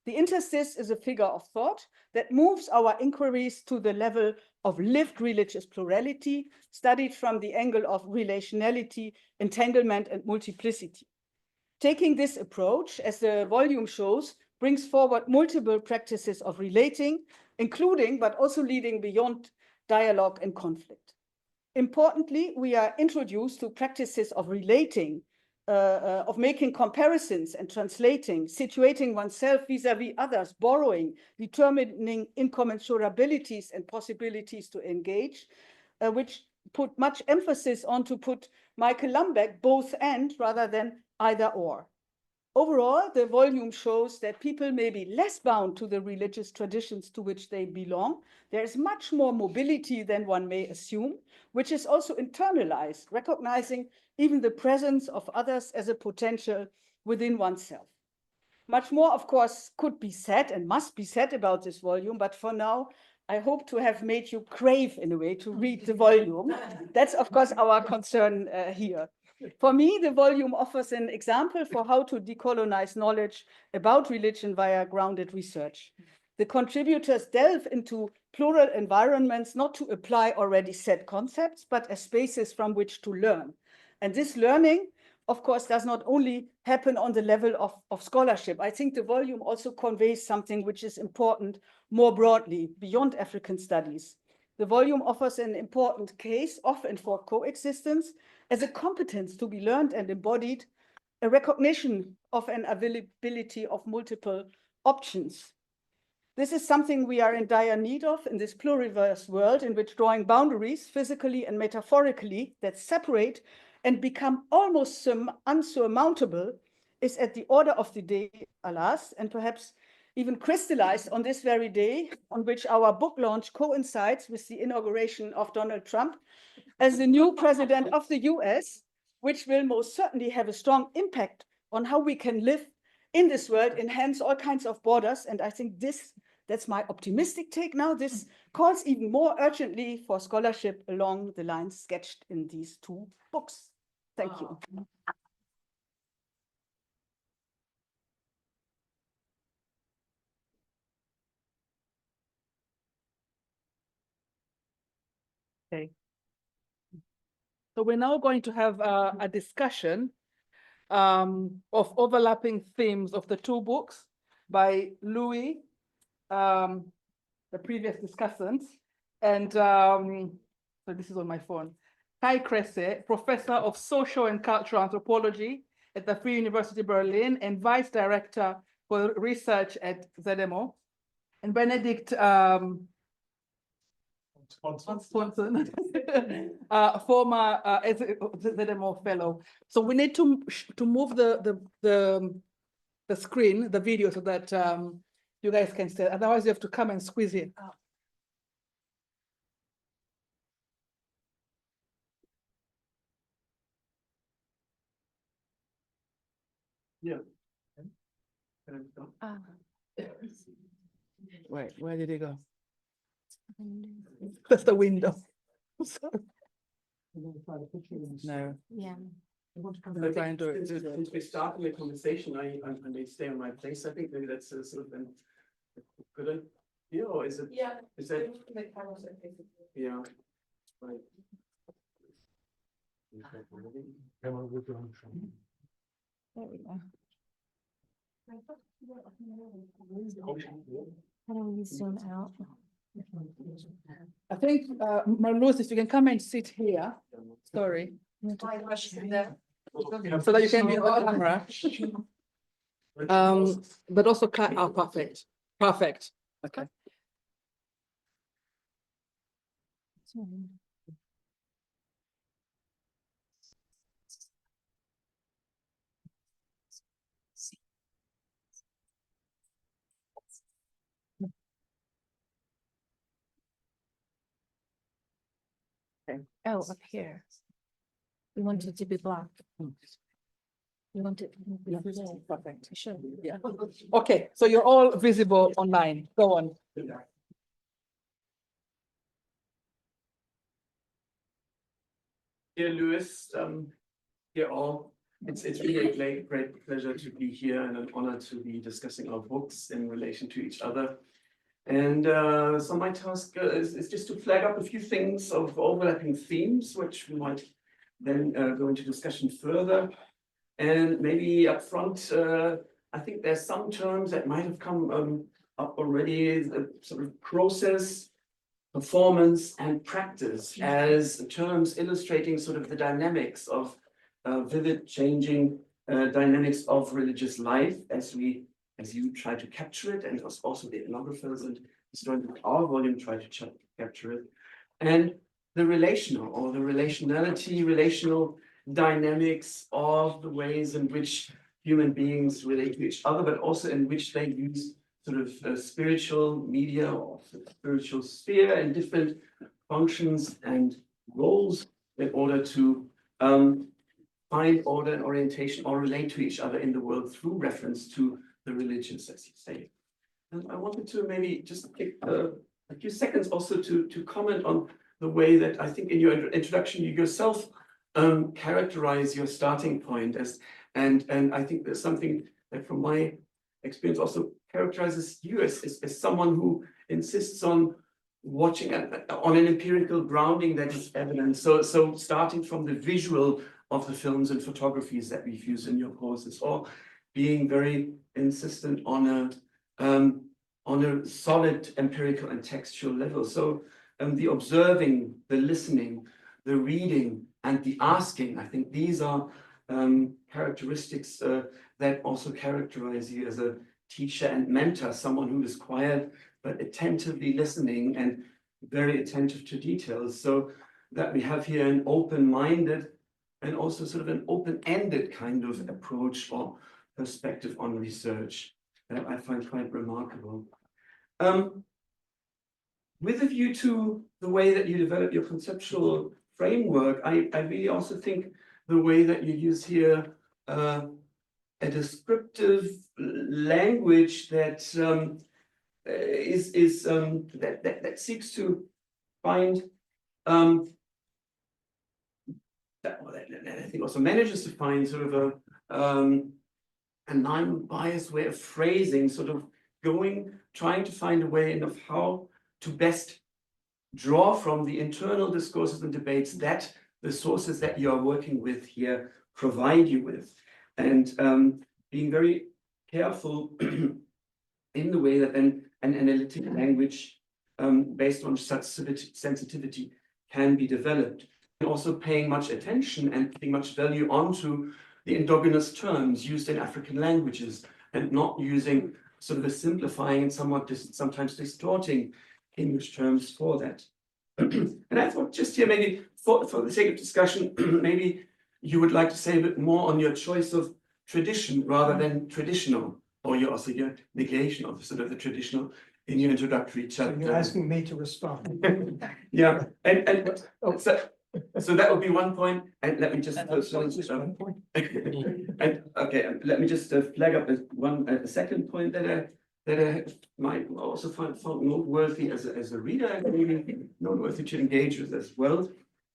The interstice is a figure of thought that moves our inquiries to the level of lived religious plurality, studied from the angle of relationality, entanglement, and multiplicity. Taking this approach, as the volume shows, brings forward multiple practices of relating, including but also leading beyond dialogue and conflict. Importantly, we are introduced to practices of relating, of making comparisons and translating, situating oneself vis-à-vis others, borrowing, determining incommensurabilities and possibilities to engage, which put much emphasis on, to put Michael Lambeck, both and rather than either or. Overall, the volume shows that people may be less bound to the religious traditions to which they belong. There is much more mobility than one may assume, which is also internalized, recognizing even the presence of others as a potential within oneself. Much more, of course, could be said and must be said about this volume, but for now, I hope to have made you crave, in a way, to read the volume. That's, of course, our concern here. For me, the volume offers an example for how to decolonize knowledge about religion via grounded research. The contributors delve into plural environments not to apply already set concepts, but as spaces from which to learn. And this learning, of course, does not only happen on the level of scholarship. I think the volume also conveys something which is important more broadly, beyond African studies. The volume offers an important case, often for coexistence, as a competence to be learned and embodied, a recognition of an availability of multiple options. This is something we are in dire need of in this pluriverse world, in which drawing boundaries, physically and metaphorically, that separate and become almost unsurmountable is at the order of the day, alas, and perhaps even crystallized on this very day, on which our book launch coincides with the inauguration of Donald Trump as the new president of the US, which will most certainly have a strong impact on how we can live in this world, enhance all kinds of borders. And I think that's my optimistic take now. This calls even more urgently for scholarship along the lines sketched in these two books. Thank you. Okay. So we're now going to have a discussion of overlapping themes of the two books by Louis, the previous discussants, and so this is on my phone. Kresse, professor of social and cultural anthropology at the Free University Berlin and vice director for research at ZMO, and Benedikt Pontzen, former ZMO fellow. So we need to move the screen, the video, so that you guys can see. Otherwise, you have to come and squeeze in. Oh. Yeah. Wait, where did he go? That's the window. No. Yeah. Since we started the conversation, I may stay on my place. I think maybe that's a sort of a good idea, or is it? Yeah. Is that? Yeah. Right. There we go. How do we zoom out? I think, Marloes, if you can come and sit here. Sorry. So that you can be on camera. But also cut out. Perfect. Perfect. Okay. Oh, up here. We want it to be black. We want it to be Perfect. Sure. Yeah. Okay, so you're all visible online. Go on. Dear Louis, dear all, it's really a great pleasure to be here and an honor to be discussing our books in relation to each other. And so my task is just to flag up a few things of overlapping themes, which we might then go into discussion further. And maybe up front, I think there's some terms that might have come up already, sort of process, performance, and practice as terms illustrating sort of the dynamics of vivid, changing dynamics of religious life as you try to capture it, and also the ethnographers and historians of our volume try to capture it, and the relational or the relational dynamics of the ways in which human beings relate to each other, but also in which they use sort of spiritual media or spiritual sphere and different functions and roles in order to find order and orientation or relate to each other in the world through reference to the religions, as you say. And I wanted to maybe just take a few seconds also to comment on the way that I think in your introduction you yourself characterize your starting point as, and I think there's something that from my experience also characterizes you as someone who insists on watching on an empirical grounding that is evident. So starting from the visual of the films and photographies that we've used in your courses, or being very insistent on a solid empirical and textual level. So the observing, the listening, the reading, and the asking, I think these are characteristics that also characterize you as a teacher and mentor, someone who is quiet but attentively listening and very attentive to details. So that we have here an open-minded and also sort of an open-ended kind of approach or perspective on research that I find quite remarkable. With a view to the way that you develop your conceptual framework, I really also think the way that you use here a descriptive language that that seeks to find that I think also manages to find sort of a non-biased way of phrasing, sort of trying to find a way of how to best draw from the internal discourses and debates that the sources that you are working with here provide you with, and being very careful in the way that then an analytic language based on such sensitivity can be developed. And also paying much attention and putting much value onto the endogenous terms used in African languages, and not using sort of a simplifying and somewhat sometimes distorting English terms for that. And I thought just here, maybe for the sake of discussion, maybe you would like to say a bit more on your choice of tradition rather than traditional, or your negation of sort of the traditional in your introductory So chapter. you're asking me to respond. Yeah, and so that would be one point, and let me just Just one point. and okay, let me just flag up a second point that I might also find noteworthy as a reader, and maybe noteworthy to engage with as well,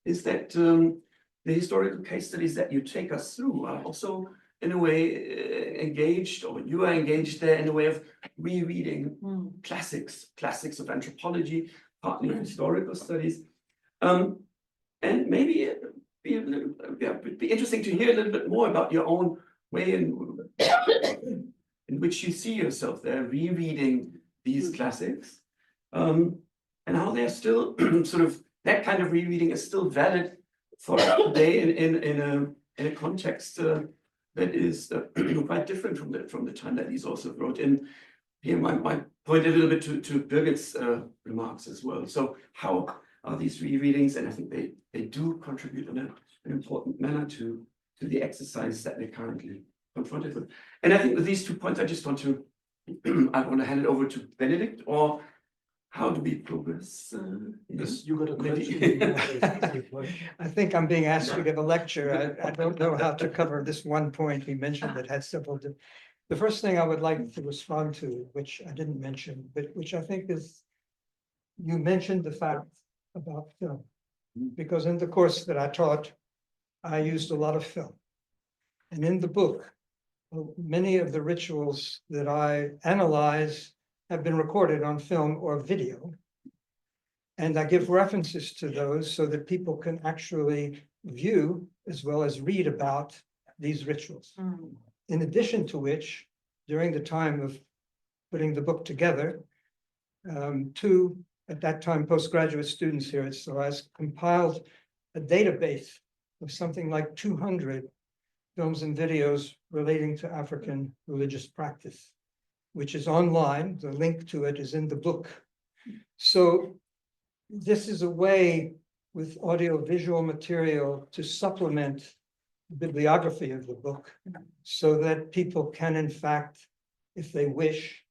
is that the historical case studies that you take us through are also in a way engaged, or you are engaged there in a way of rereading classics of anthropology, partly historical studies. And maybe it'd be interesting to hear a little bit more about your own way in which you see yourself there rereading these classics, and how they're still sort of, that kind of rereading is still valid for today in a context that is quite different from the time that he's also wrote. And here might point a little bit to Birgit's remarks as well. So how are these rereadings, and I think they do contribute in an important manner to the exercise that we're currently confronted with. And I think with these 2 points, I just want to hand it over to Benedikt, or how do we progress? Yes, you got a question. I think I'm being asked to give a lecture. I don't know how to cover this one point he mentioned that had several. The first thing I would like to respond to, which I didn't mention, but which I think is, you mentioned the fact about film, because in the course that I taught, I used a lot of film. And in the book, many of the rituals that I analyze have been recorded on film or video. And I give references to those so that people can actually view as well as read about these rituals. In addition to which, during the time of putting the book together, two, at that time, postgraduate students here at SOAS compiled a database of something like 200 films and videos relating to African religious practice, which is online. The link to it is in the book. So this is a way with audiovisual material to supplement the bibliography of the book so that people can, in fact, if they wish,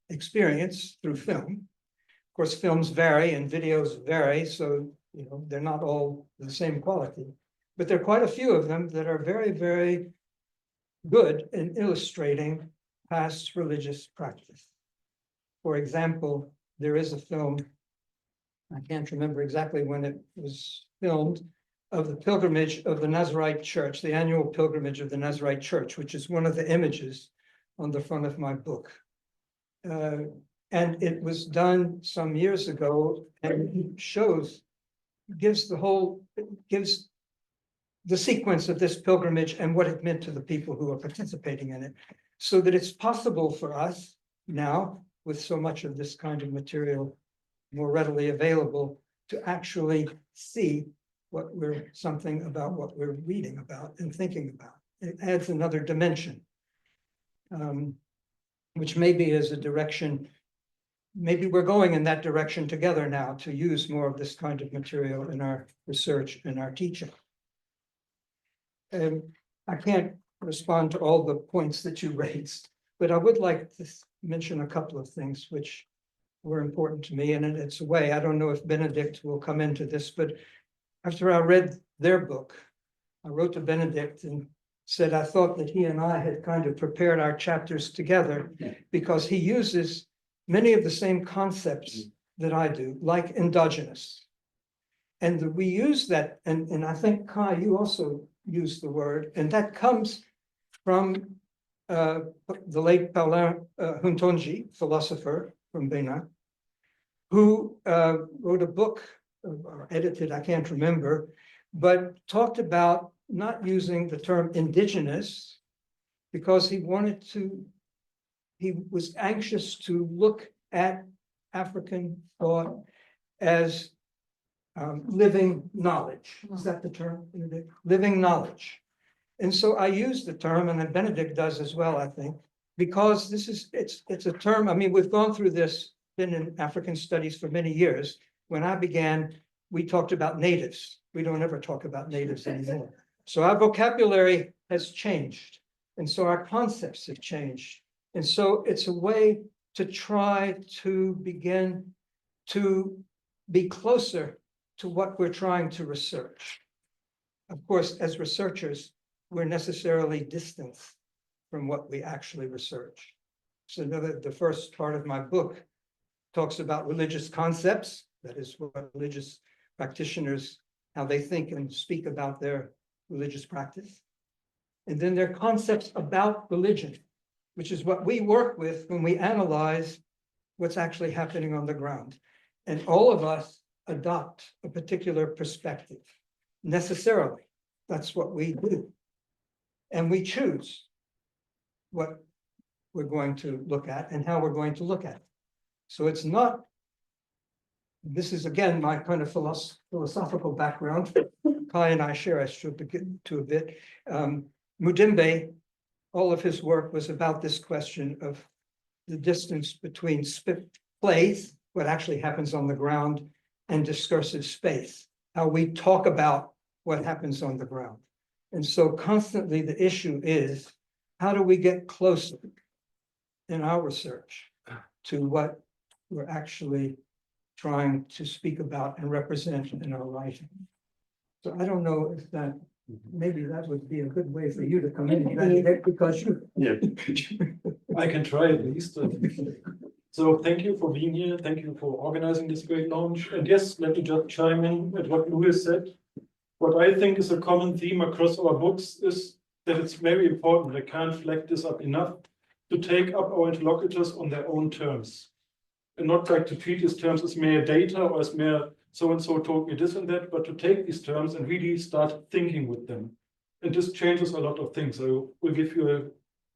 experience through film. Of course, films vary and videos vary, so they're not all the same quality, but there are quite a few of them that are very, very good in illustrating past religious practice. For example, there is a film, I can't remember exactly when it was filmed, of the pilgrimage of the Nazarite Church, the annual pilgrimage of the Nazarite Church, which is one of the images on the front of my book. And it was done some years ago, and it gives the sequence of this pilgrimage and what it meant to the people who are participating in it, so that it's possible for us now, with so much of this kind of material more readily available, to actually see something about what we're reading about and thinking about. It adds another dimension, which maybe is a direction, maybe we're going in that direction together now, to use more of this kind of material in our research and our teaching. I can't respond to all the points that you raised, but I would like to mention a couple of things which were important to me. And in its way, I don't know if Benedikt will come into this, but after I read their book, I wrote to Benedikt and said I thought that he and I had kind of prepared our chapters together, because he uses many of the same concepts that I do, like endogenous. And we use that, and I think, Kai, you also used the word, and that comes from the late Paulin Huntonji, philosopher from Benin, who wrote a book, or edited, I can't remember, but talked about not using the term indigenous because he was anxious to look at African thought as living knowledge. Is that the term? Living knowledge. And so I use the term, and then Benedikt does as well, I think, because it's a term. I mean, we've gone through this, been in African studies for many years. When I began, we talked about natives. We don't ever talk about natives anymore. So our vocabulary has changed. And so our concepts have changed. And so it's a way to try to begin to be closer to what we're trying to research. Of course, as researchers, we're necessarily distant from what we actually research. So the first part of my book talks about religious concepts. That is what religious practitioners, how they think and speak about their religious practice. And then their concepts about religion, which is what we work with when we analyze what's actually happening on the ground. And all of us adopt a particular perspective, necessarily. That's what we do. And we choose what we're going to look at and how we're going to look at it. So it's not, this is again my kind of philosophical background. Kai and I share, I should begin to a bit. Mudimbe, all of his work was about this question of the distance between plays, what actually happens on the ground, and discursive space, how we talk about what happens on the ground. And so constantly the issue is, how do we get closer in our research to what we're actually trying to speak about and represent in our writing? So I don't know if that, maybe that would be a good way for you to come in, because you. Yeah, I can try at least. So thank you for being here. Thank you for organizing this great launch. And yes, let me just chime in at what Louis said. What I think is a common theme across our books is that it's very important, I can't flag this up enough, to take up our interlocutors on their own terms. And not like to treat these terms as mere data or as mere so-and-so told me this and that, but to take these terms and really start thinking with them. And this changes a lot of things. I will give you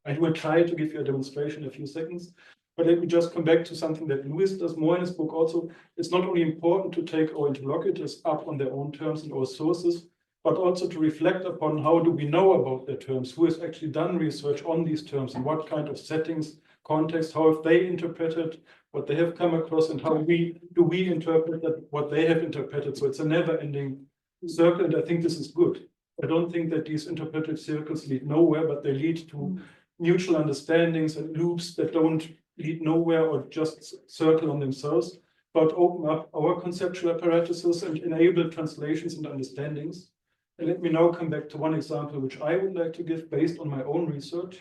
I will try to give you a demonstration in a few seconds. But let me just come back to something that Louis does more in his book also. It's not only important to take our interlocutors up on their own terms and our sources, but also to reflect upon how do we know about their terms, who has actually done research on these terms, and what kind of settings, context, how have they interpreted what they have come across, and how we interpret that what they have interpreted. So it's a never-ending circle, and I think this is good. I don't think that these interpretive circles lead nowhere, but they lead to mutual understandings and loops that don't lead nowhere or just circle on themselves, but open up our conceptual apparatuses and enable translations and understandings. And let me now come back to one example which I would like to give based on my own research.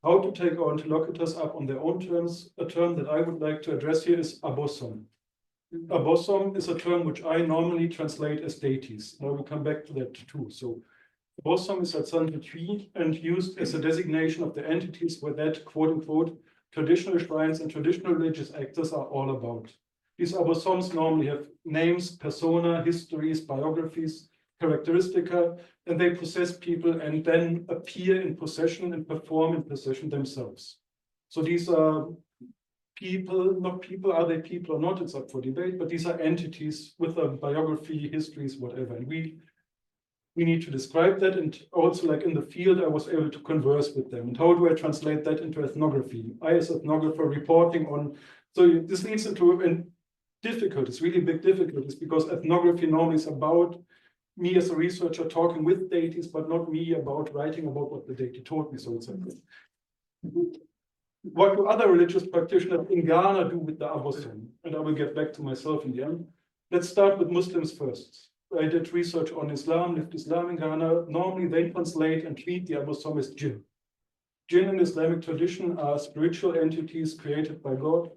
How to take our interlocutors up on their own terms. A term that I would like to address here is abosom. Abosom is a term which I normally translate as deities. Now we'll come back to that too. So abosom is at some degree and used as a designation of the entities where that quote unquote traditional shrines and traditional religious actors are all about. These abosoms normally have names, persona, histories, biographies, characteristica, and they possess people and then appear in possession and perform in possession themselves. So these are people, not people, are they people or not, it's up for debate, but these are entities with a biography, histories, whatever. And we need to describe that, and also like in the field, I was able to converse with them. And how do I translate that into ethnography? I as ethnographer reporting on, so this leads into difficulties, really big difficulties, because ethnography normally is about me as a researcher talking with deities, but not me about writing about what the deity told me. So it's what do other religious practitioners in Ghana do with the abosom? And I will get back to myself in the end. Let's start with Muslims first. I did research on Islam, lived Islam in Ghana. Normally they translate and treat the abosom as jinn. Jinn in Islamic tradition are spiritual entities created by God,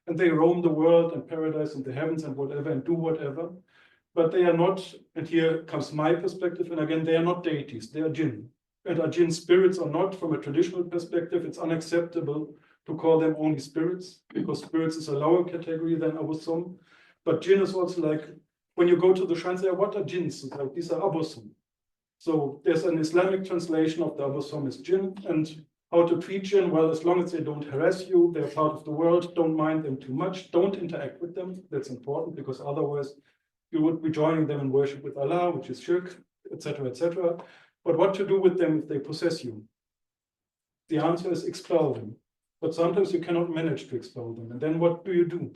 and they roam the world and paradise and the heavens and whatever and do whatever. But they are not, and here comes my perspective, and again, they are not deities, they are jinn. And are jinn spirits or not, from a traditional perspective, it's unacceptable to call them only spirits, because spirits is a lower category than abosom. But jinn is also like, when you go to the shrines there, what are jinns? It's like, these are abosom. So there's an Islamic translation of the abosom as jinn, and how to treat jinn? Well, as long as they don't harass you, they're part of the world, don't mind them too much, don't interact with them. That's important, because otherwise you would be joining them in worship with Allah, which is shirk, etc., etc. But what to do with them if they possess you? The answer is expel them. But sometimes you cannot manage to expel them. And then what do?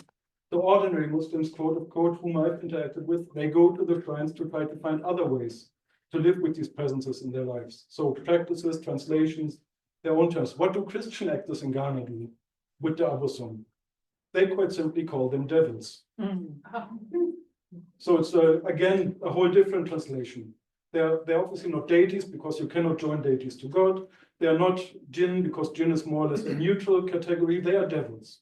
The ordinary Muslims, quote unquote, whom I've interacted with, they go to the shrines to try to find other ways to live with these presences in their lives. So practices, translations, their own terms. What do Christian actors in Ghana do with the abosom? They quite simply call them devils. So it's, again, a whole different translation. They're obviously not deities, because you cannot join deities to God. They are not jinn, because jinn is more or less a neutral category. They are devils,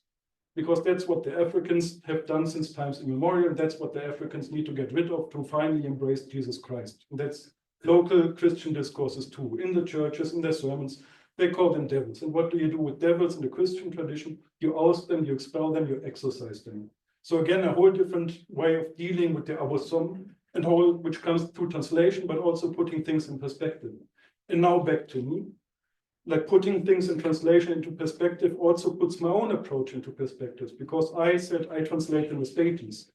because that's what the Africans have done since times immemorial. That's what the Africans need to get rid of to finally embrace Jesus Christ. And that's local Christian discourses too, in the churches, in their sermons. They call them devils. And what do you do with devils in the Christian tradition? You oust them, you expel them, you exorcise them. So again, a whole different way of dealing with the abosom, and which comes through translation, but also putting things in perspective. And now back to me. Like putting things in translation into perspective also puts my own approach into perspectives, because I said I translate them as deities.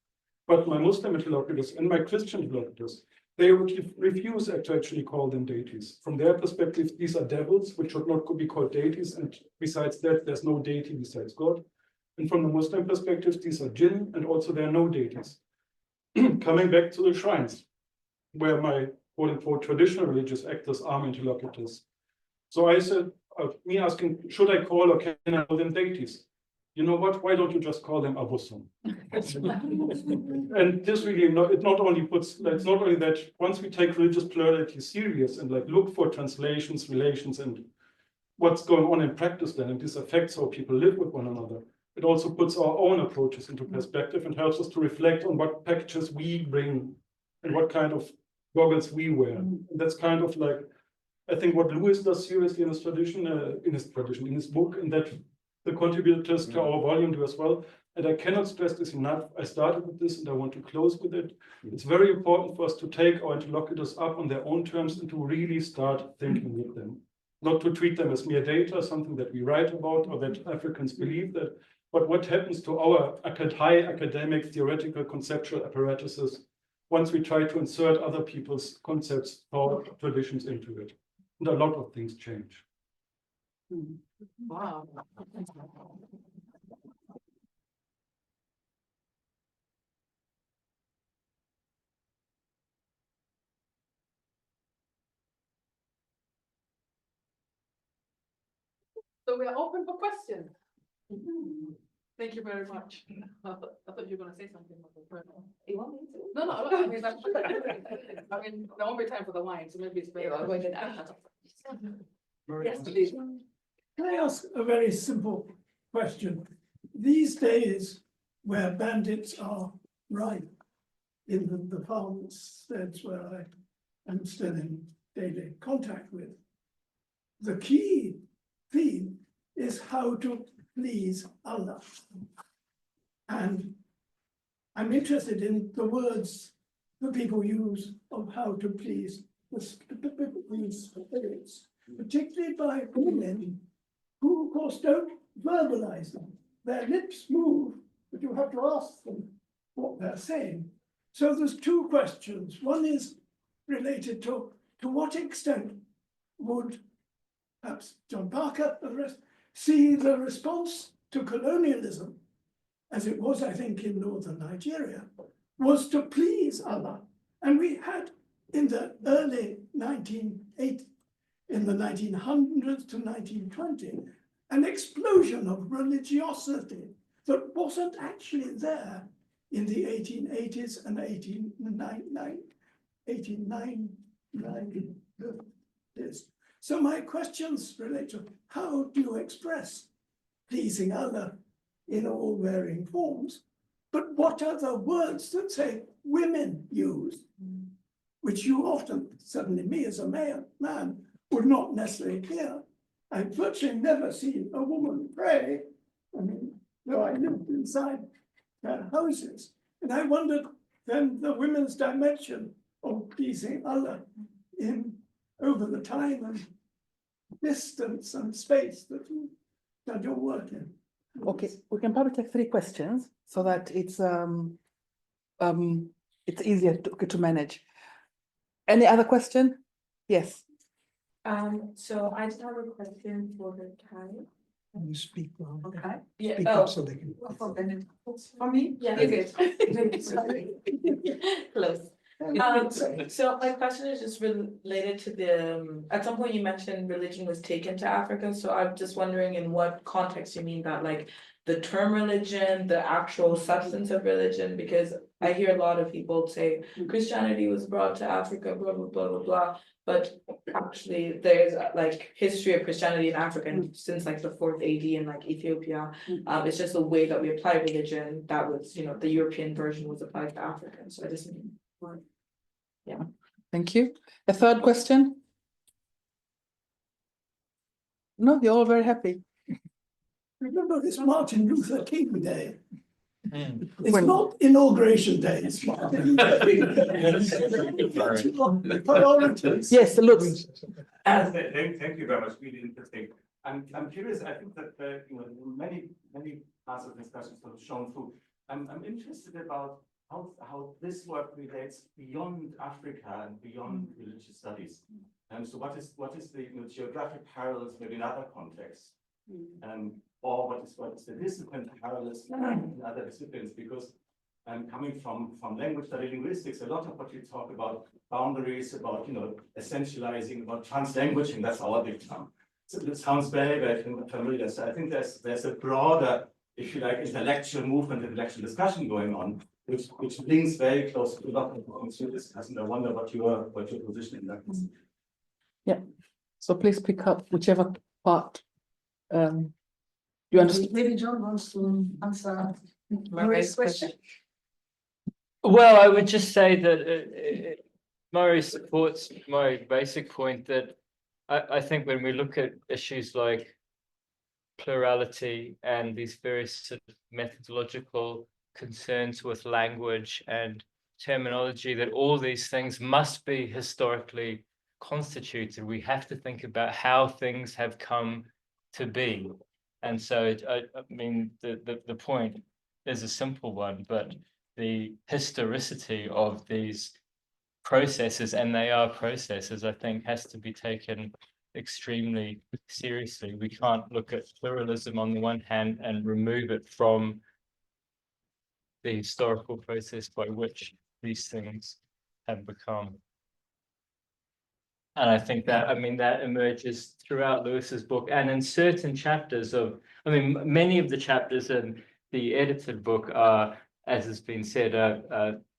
But my Muslim interlocutors and my Christian interlocutors, they refuse to actually call them deities. From their perspective, these are devils, which should not be called deities. And besides that, there's no deity besides God. And from the Muslim perspective, these are jinn, and also there are no deities. Coming back to the shrines, where my quote-unquote traditional religious actors are my interlocutors. So I said, me asking, should I call or can I call them deities? You know what? Why don't you just call them abosom? And this really, it not only puts, it's not only that once we take religious plurality serious and like look for translations, relations, and what's going on in practice then, and this affects how people live with one another. It also puts our own approaches into perspective and helps us to reflect on what packages we bring and what kind of goggles we wear. And that's kind of like, I think what Louis does seriously in his tradition, in his book, and that the contributors to our volume do as well. And I cannot stress this enough. I started with this and I want to close with it. It's very important for us to take our interlocutors up on their own terms and to really start thinking with them. Not to treat them as mere data, something that we write about or that Africans believe that, but what happens to our high academic, theoretical, conceptual apparatuses once we try to insert other people's concepts, thought, traditions into it. And a lot of things change. Wow. So we are open for questions. Thank you very much. I thought you were going to say something. You want me to? No, I mean, there won't be time for the wine, so maybe it's better. Yes, please. Can I ask a very simple question? These days, where bandits are ripe in the farmsteads where I am still in daily contact with, the key theme is how to please Allah. And I'm interested in the words that people use of how to please these spirits, particularly by women who, of course, don't verbalize them. Their lips move, but you have to ask them what they're saying. So there's two questions. One is related to what extent would perhaps John Parker and the rest see the response to colonialism, as it was, I think, in northern Nigeria, was to please Allah. And we had in the early 1980s, in the 1900s to 1920, an explosion of religiosity that wasn't actually there in the 1880s and 1890s. So my questions relate to how do you express pleasing Allah in all varying forms, but what are the words that, say, women use, which you often, certainly me as a man, would not necessarily hear. I've virtually never seen a woman pray. I mean, though I lived inside houses, and I wondered then the women's dimension of pleasing Allah in over the time and distance and space that you done your work in. Okay, we can probably take 3 questions so that it's easier to manage. Any other question? Yes. So I just have a question for the time. You speak well. Okay. Yeah. Speak up so they can. For Benedikt. For me? Yeah. Yeah. Good. Sorry. Close. So my question is just related to the, at some point you mentioned religion was taken to Africa. So I'm just wondering in what context you mean that, like the term religion, the actual substance of religion, because I hear a lot of people say Christianity was brought to Africa, blah, blah, blah, blah, blah. But actually there's like history of Christianity in Africa and since like the 4th AD in like Ethiopia. It's just the way that we apply religion that was, you know, the European version was applied to Africa. So I just mean, yeah. Thank you. A 3rd question? No, you're all very happy. Remember, it's Martin Luther King Day. It's When- not inauguration day, it's Martin Luther King Day. Priorities. Yes, look. Thank you very much. Really interesting. I'm curious. I think that you know, many parts of discussions have shown through. I'm interested about how this work relates beyond Africa and beyond religious studies. So what is the, you know, geographic parallels maybe in other contexts? Or what is the discipline parallels in other disciplines? Because coming from language study linguistics, a lot of what you talk about boundaries, about, you know, essentializing, about translanguaging, that's our big term. So it sounds very, very familiar. So I think there's a broader, if you like, intellectual movement, intellectual discussion going on, which links very close to a lot of things you discuss. And I wonder what your position in that is. Yeah. So please pick up whichever part you understand. Maybe John wants to answer Maria's question. Well, I would just say that Murray supports my basic point that I think when we look at issues like plurality and these various sort of methodological concerns with language and terminology, that all these things must be historically constituted. We have to think about how things have come to be. And so I mean, the point is a simple one, but the historicity of these processes, and they are processes, I think has to be taken extremely seriously. We can't look at pluralism on the one hand and remove it from the historical process by which these things have become. And I think that, I mean, that emerges throughout Lewis's book and in certain chapters of, I mean, many of the chapters in the edited book are, as has been said,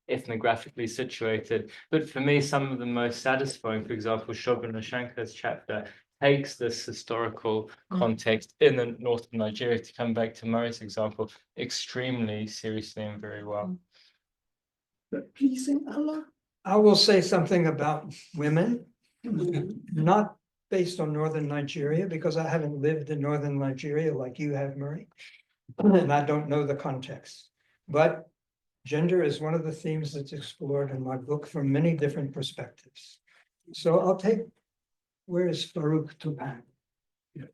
ethnographically situated. But for me, some of the most satisfying, for example, Shobhana Shankar's chapter takes this historical context in the north of Nigeria, to come back to Murray's example, extremely seriously and very well. But pleasing Allah. I will say something about women, not based on northern Nigeria, because I haven't lived in northern Nigeria like you have, Murray, and I don't know the context. But gender is one of the themes that's explored in my book from many different perspectives. So I'll take, where is Farouk Tupan?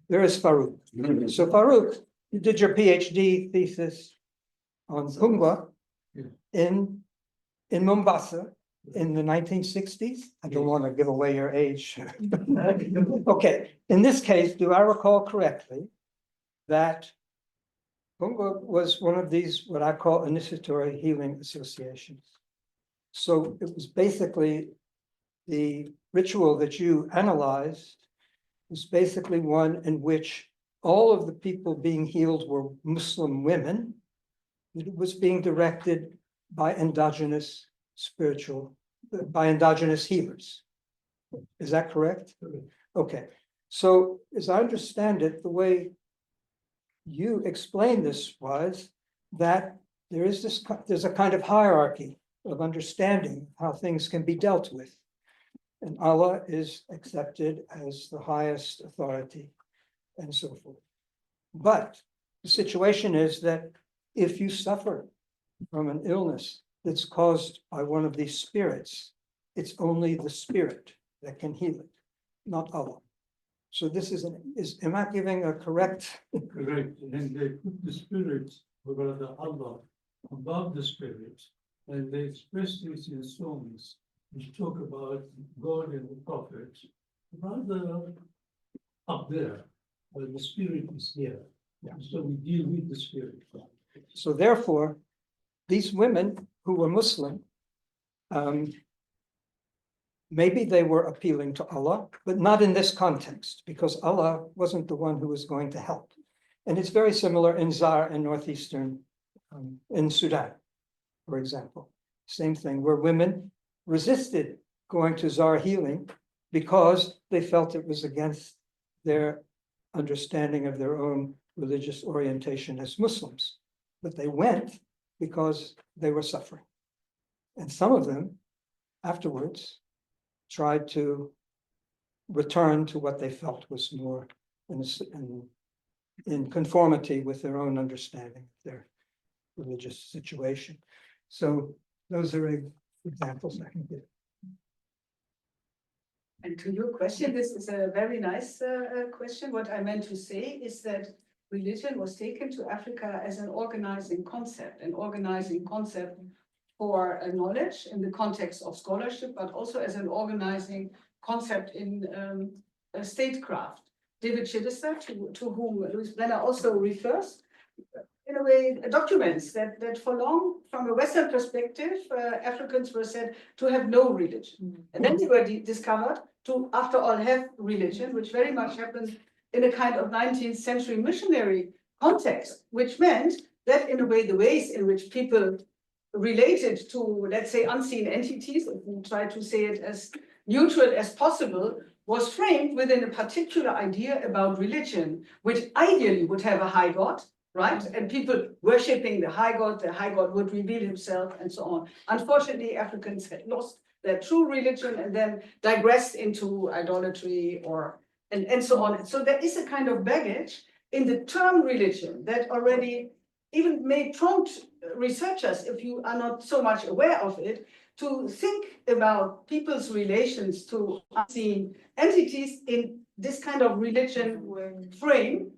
There is Farouk. So Farouk, you did your PhD thesis on Pungwa in Mombasa in the 1960s. I don't want to give away your age. Okay, in this case, do I recall correctly that Pungwa was one of these, what I call initiatory healing associations? So it was basically the ritual that you analyzed was basically one in which all of the people being healed were Muslim women. It was being directed by endogenous healers. Is that correct? Okay. So as I understand it, the way you explained this was that there's a kind of hierarchy of understanding how things can be dealt with. And Allah is accepted as the highest authority. and so forth. But the situation is that if you suffer from an illness that's caused by one of these spirits, it's only the spirit that can heal it, not Allah. So this am I giving a correct? Correct, and they put the spirits, or rather Allah, above the spirits, and they express this in songs which talk about God and the prophets, rather up there, where the spirit is here. Yeah. So we deal with the spirit. So therefore, these women who were Muslim, maybe they were appealing to Allah, but not in this context, because Allah wasn't the one who was going to help. And it's very similar in Zar and northeastern, in Sudan, for example. Same thing, where women resisted going to Zar healing because they felt it was against their understanding of their own religious orientation as Muslims. But they went because they were suffering. And some of them afterwards tried to return to what they felt was more in conformity with their own understanding of their religious situation. So those are examples I can give. And to your question, this is a very nice question. What I meant to say is that religion was taken to Africa as an organizing concept for knowledge in the context of scholarship, but also as an organizing concept in statecraft. David Chidester, to whom Louis Brenner also refers, in a way documents that for long, from a Western perspective, Africans were said to have no religion. And then they were discovered to, after all, have religion, which very much happened in a kind of 19th century missionary context, which meant that in a way, the ways in which people related to, let's say, unseen entities, if we try to say it as neutral as possible, was framed within a particular idea about religion, which ideally would have a high god, right? And people worshipping the high god would reveal himself and so on. Unfortunately, Africans had lost their true religion and then digressed into idolatry and so on. So there is a kind of baggage in the term religion that already even may prompt researchers, if you are not so much aware of it, to think about people's relations to unseen entities in this kind of religion frame.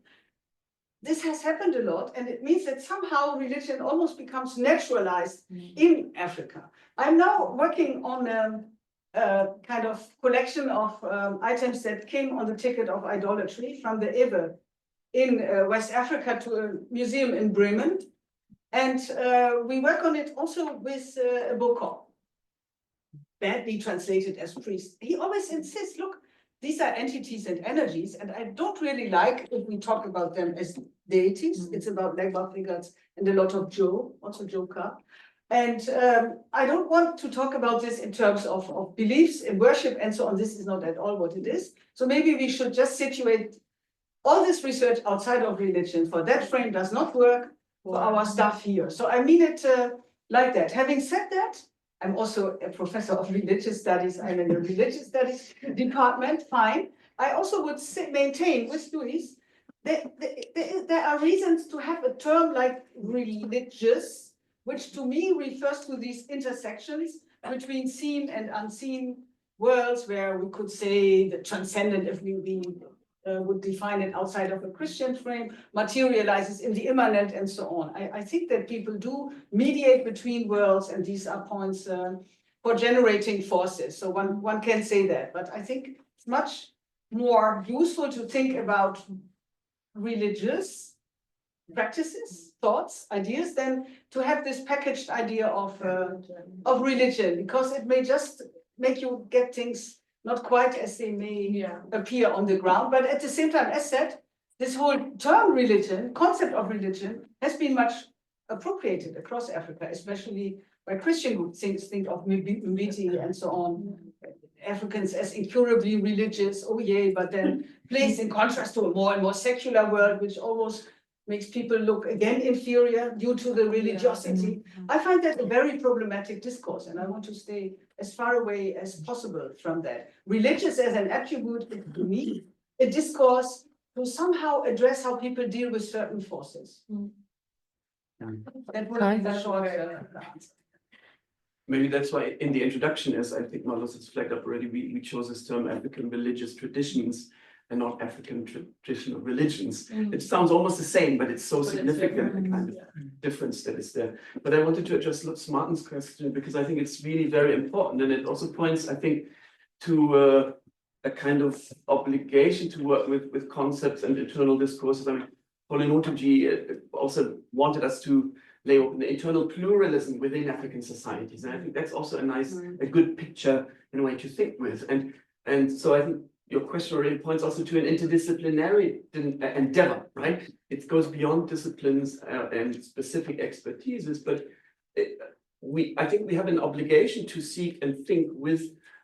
This has happened a lot, and it means that somehow religion almost becomes naturalized in Africa. I'm now working on a kind of collection of items that came on the ticket of idolatry from the Ewe in West Africa to a museum in Bremen. And we work on it also with Bokon, badly translated as priest. He always insists, look, these are entities and energies, and I don't really like if we talk about them as deities. It's about Legba figures and a lot of also Joka. And I don't want to talk about this in terms of beliefs in worship and so on. This is not at all what it is. So maybe we should just situate all this research outside of religion, for that frame does not work for our stuff here. So I mean it like that. Having said that, I'm also a professor of religious studies. I'm in the religious studies department, fine. I also would maintain with Louis that there are reasons to have a term like religious, which to me refers to these intersections between seen and unseen worlds, where we could say the transcendent, if we would define it outside of a Christian frame, materializes in the immanent and so on. I think that people do mediate between worlds, and these are points for generating forces. So one can say that, but I think it's much more useful to think about religious practices, thoughts, ideas, than to have this packaged idea of religion, because it may just make you get things not quite as they may appear on the ground. But at the same time, as said, this whole term religion, concept of religion, has been much appropriated across Africa, especially by Christian groups. Think of Mbiti and so on. Africans as incurably religious, oh yay, but then placed in contrast to a more and more secular world, which almost makes people look again inferior due to the religiosity. I find that a very problematic discourse, and I want to stay as far away as possible from that. Religious as an attribute is, to me, a discourse to somehow address how people deal with certain forces. That would be the short answer. Maybe that's why in the introduction, as I think Marloes has flagged up already, we chose this term African religious traditions and not African traditional religions. It sounds almost the same, but it's so significant, the kind of difference that is there. But I wanted to address Lutz Martin's question because I think it's really very important. And it also points, I think, to a kind of obligation to work with concepts and internal discourses. I mean, Polinotogy also wanted us to lay open the internal pluralism within African societies. And I think that's also a good picture in a way to think with. And so I think your question already points also to an interdisciplinary endeavor, right? It goes beyond disciplines and specific expertises, but I think we have an obligation to seek and think with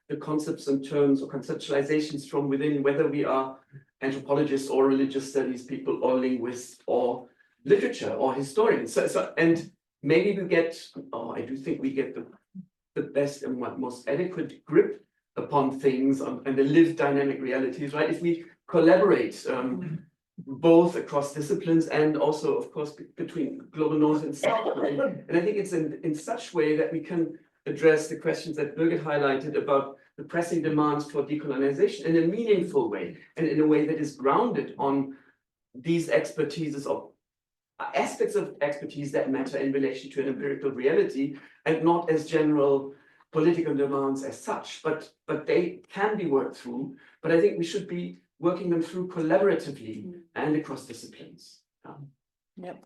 the concepts and terms or conceptualizations from within, whether we are anthropologists or religious studies people or linguists or literature or historians. And maybe we get, I do think we get the best and most adequate grip upon things and the lived dynamic realities, right? If we collaborate both across disciplines and also, of course, between global north and south. And I think it's in such way that we can address the questions that Birgit highlighted about the pressing demands for decolonization in a meaningful way and in a way that is grounded on these expertises of aspects of expertise that matter in relation to an empirical reality and not as general political demands as such, but they can be worked through. But I think we should be working them through collaboratively and across disciplines. Yep.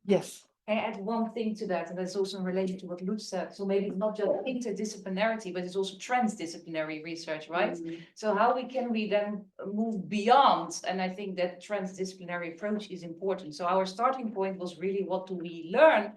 Yes. I add one thing to that, and that's also related to what Lutz said. So maybe it's not just interdisciplinarity, but it's also transdisciplinary research, right? So how can we then move beyond? And I think that transdisciplinary approach is important. So our starting point was really, what do we learn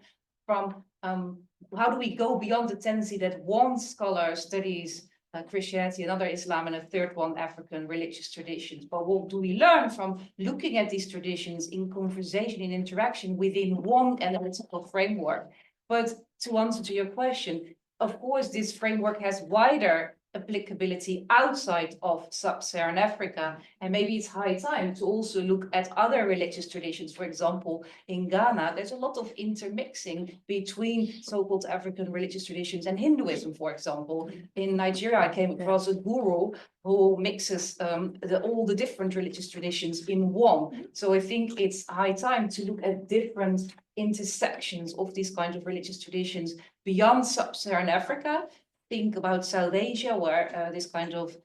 from, how do we go beyond the tendency that one scholar studies Christianity, another Islam, and a third one African religious traditions. But what do we learn from looking at these traditions in conversation, in interaction within one analytical framework? But to answer to your question, of course, this framework has wider applicability outside of sub-Saharan Africa. And maybe it's high time to also look at other religious traditions. For example, in Ghana, there's a lot of intermixing between so-called African religious traditions and Hinduism, for example. In Nigeria, I came across a guru who mixes all the different religious traditions in one. So I think it's high time to look at different intersections of these kinds of religious traditions beyond sub-Saharan Africa. Think about South Asia, where this kind of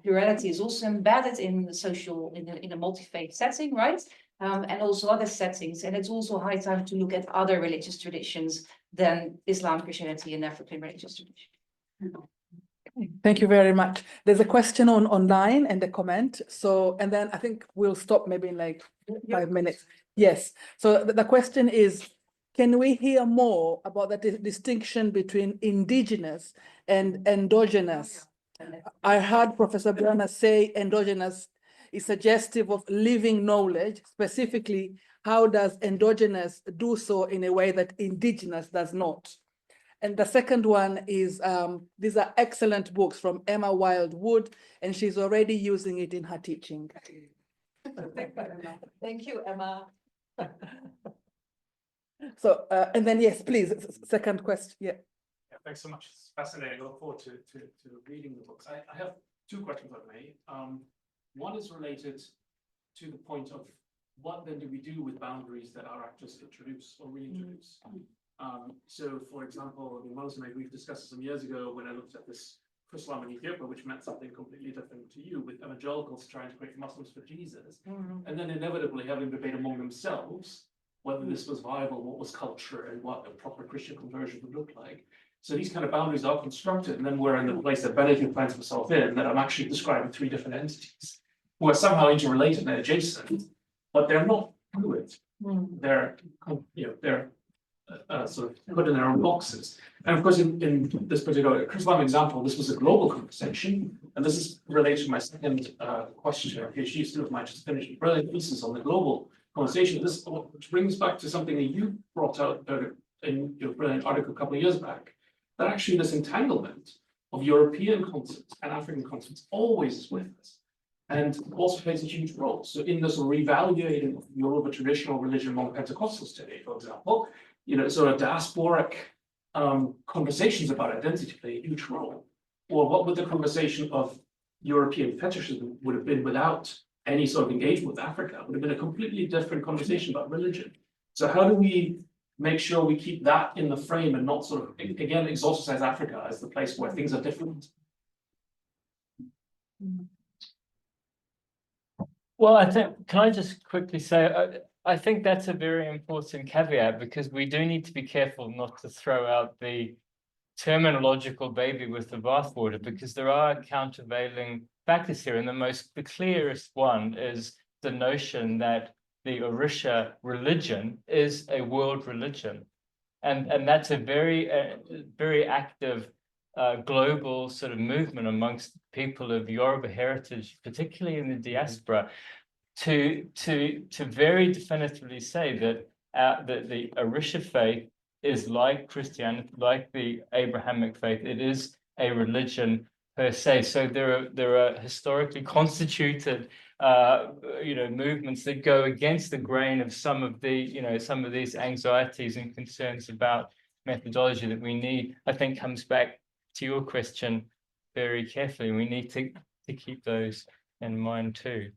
plurality is also embedded in the social, in a multi-faith setting, right? And also other settings. And it's also high time to look at other religious traditions than Islam, Christianity, and African religious traditions. Thank you very much. There's a question online and a comment. So, and then I think we'll stop maybe in like 5 minutes. Yes. So the question is, can we hear more about the distinction between indigenous and endogenous? I heard Professor Brenner say endogenous is suggestive of living knowledge. Specifically, how does endogenous do so in a way that indigenous does not? And the second one is, these are excellent books from Emma Wildwood, and she's already using it in her teaching. Thank you, Emma. So, and then, yes, please, second question, yeah. Thanks so much. It's fascinating. I look forward to reading the books. I have two questions, if I may. One is related to the point of what then do we do with boundaries that our actors introduce or reintroduce? So, for example, in Mozambique, we've discussed this some years ago when I looked at this for Islam in Ethiopia, which meant something completely different to you, with evangelicals trying to create Muslims for Jesus, and then inevitably having debate among themselves whether this was viable, what was culture, and what a proper Christian conversion would look like. So these kind of boundaries are constructed, and then we're in the place that Benedikt finds himself in, that I'm actually describing three different entities who are somehow interrelated and adjacent, but they're not fluid. They're, they're sort of put in their own boxes. And of course, in this particular Islam example, this was a global conversation, and this is related to my second question. A PhD student of mine just finished a brilliant thesis on the global conversation. This which brings back to something that you brought out in your brilliant article a couple of years back, that actually this entanglement of European concepts and African concepts always is with us. and also plays a huge role. So in the sort of reevaluating of Yoruba traditional religion among Pentecostals today, for example, sort of diasporic conversations about identity play a huge role. Or what would the conversation of European fetishism would have been without any sort of engagement with Africa? It would have been a completely different conversation about religion. So how do we make sure we keep that in the frame and not sort of, again, exoticize Africa as the place where things are different? Well, can I just quickly say, I think that's a very important caveat, because we do need to be careful not to throw out the terminological baby with the bathwater, because there are countervailing factors here. And the clearest one is the notion that the Orisha religion is a world religion. And that's a very active global sort of movement amongst people of Yoruba heritage, particularly in the diaspora, to very definitively say that the Orisha faith is like Christianity, like the Abrahamic faith. It is a religion per se. So there are historically constituted movements that go against the grain of some of these anxieties and concerns about methodology that we need. I think comes back to your question very carefully. We need to keep those in mind too.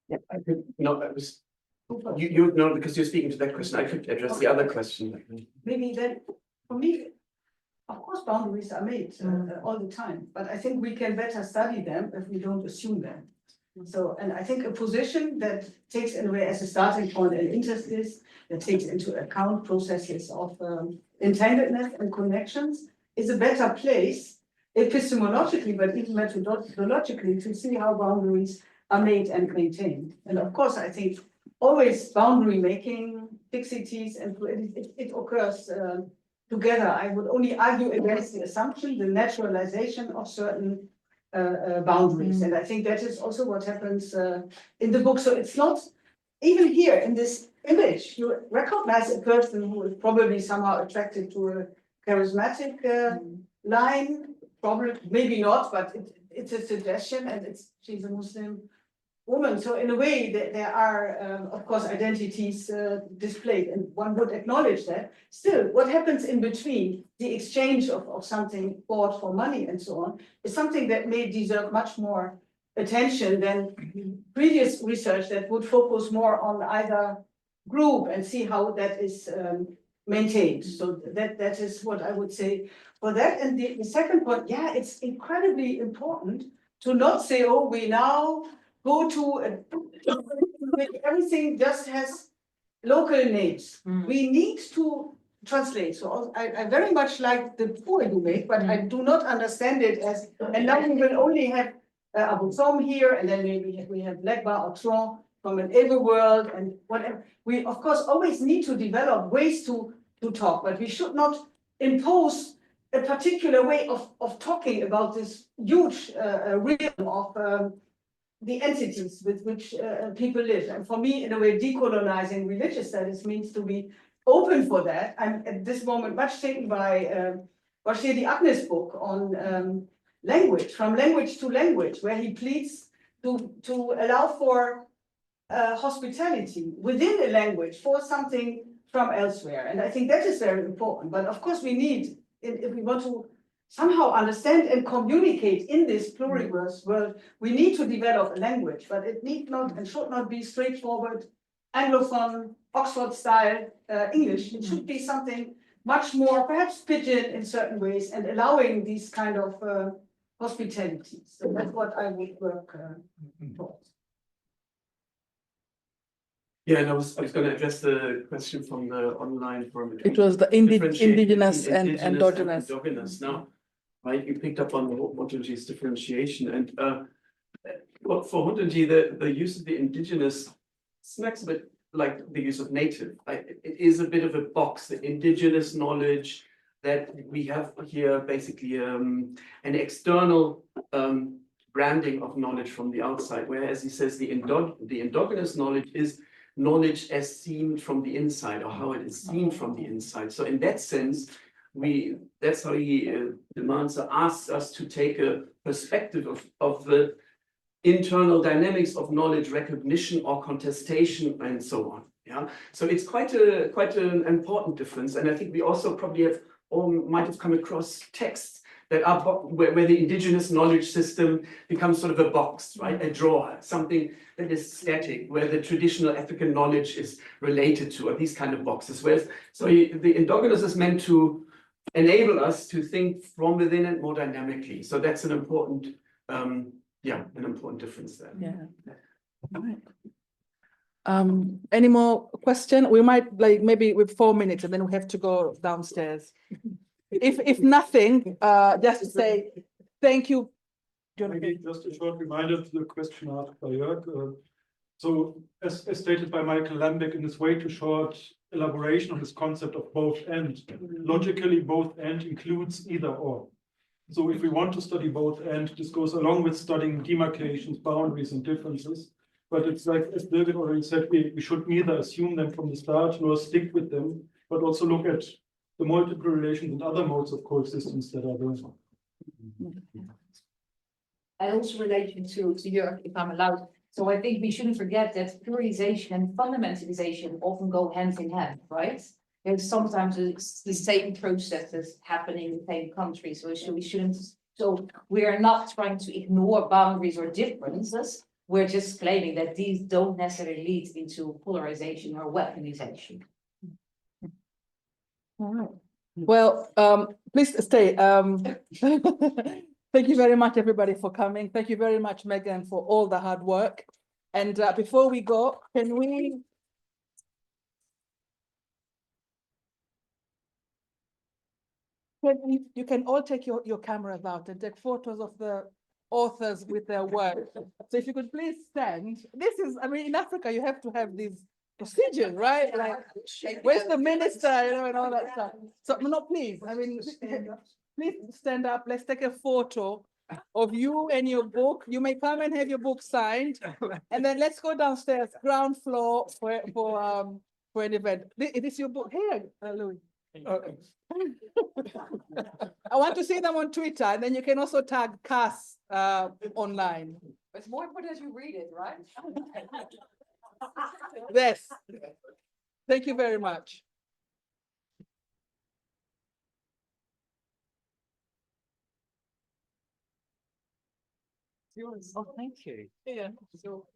Yeah, I could you know, because you're speaking to that question, I could address the other question. Maybe then, for me, of course, boundaries are made all the time, but I think we can better study them if we don't assume them. So, and I think a position that takes in a way as a starting point an interest is, that takes into account processes of entangledness and connections, is a better place epistemologically, but even methodologically, to see how boundaries are made and maintained. And of course, I think always boundary making, fixities, and it occurs together. I would only argue against the assumption, the naturalization of certain boundaries. And I think that is also what happens in the book. So it's not, even here in this image, you recognize a person who is probably somehow attracted to a charismatic line, probably, maybe not, but it's a suggestion, and she's a Muslim woman. So in a way, there are, of course, identities displayed, and one would acknowledge that. Still, what happens in between, the exchange of something bought for money and so on, is something that may deserve much more attention than previous research that would focus more on either group and see how that is maintained. So that is what I would say for that. And the second point, yeah, it's incredibly important to not say, oh, we now go to everything just has local names. We need to translate. So I very much like the point you make, but I do not understand it as, and now we will only have Abu Thom here, and then maybe we have Legba or Tron from an world and whatever. We, of course, always need to develop ways to talk, but we should not impose a particular way of talking about this huge realm of the entities with which people live. And for me, in a way, decolonizing religious studies means to be open for that. I'm at this moment much taken by Bashir Agnes' book on language, from language to language, where he pleads to allow for hospitality within a language for something from elsewhere. And I think that is very important. But of course, we need, if we want to somehow understand and communicate in this pluriverse world, we need to develop a language, but it need not and should not be straightforward Anglophone, Oxford style English. It should be something much more, perhaps pidgin in certain ways, and allowing these kind of hospitalities. So that's what I would work towards. Yeah, and I was going to address the question from the online forum. It was the indigenous and endogenous. Now, right, you picked up on the ontology's differentiation, and for ontology, the use of the indigenous smacks a bit like the use of native. It is a bit of a box. The indigenous knowledge that we have here, basically an external branding of knowledge from the outside, whereas he says the endogenous knowledge is knowledge as seen from the inside, or how it is seen from the inside. So in that sense, that's how he demands or asks us to take a perspective of the internal dynamics of knowledge recognition or contestation and so on. Yeah, so it's quite an important difference, and I think we also probably have or might have come across texts that are where the indigenous knowledge system becomes sort of a box, right? A drawer, something that is static, where the traditional African knowledge is related to, or these kind of boxes. Whereas, so the endogenous is meant to enable us to think from within and more dynamically. So that's an important, an important difference there. Yeah. All right. Any more question? We might maybe with 4 minutes and then we have to go downstairs. If nothing, just to say thank you. Maybe just a short reminder to the question asked by Jörg. So as stated by Michael Lambic in his way too short elaboration on this concept of both and, logically both and includes either or. So if we want to study both and, this goes along with studying demarcations, boundaries and differences. But it's like, as Birgit already said, we should neither assume them from the start nor stick with them, but also look at the multiple relations and other modes of coexistence that are going on. And also relating to Jörg, if I'm allowed. So I think we shouldn't forget that pluralization and fundamentalization often go hand in hand, right? And sometimes it's the same processes happening in the same country. So we shouldn't, so we are not trying to ignore boundaries or differences. We're just claiming that these don't necessarily lead into polarization or weaponization. All right. Well, please stay. Thank you very much, everybody, for coming. Thank you very much, Megan, for all the hard work. And before we go, you can all take your cameras out and take photos of the authors with their work. So if you could please stand. This is, I mean, in Africa, you have to have these procedures, right? Like, where's the minister, and all that stuff. So, no, please, I mean, please stand up. Let's take a photo of you and your book. You may come and have your book signed, and then let's go downstairs, ground floor for an event. It is your book here, Louis. I want to see them on Twitter, and then you can also tag Cass online. It's more important as you read it, right? Yes. Thank you very much. Oh, thank you. Yeah. So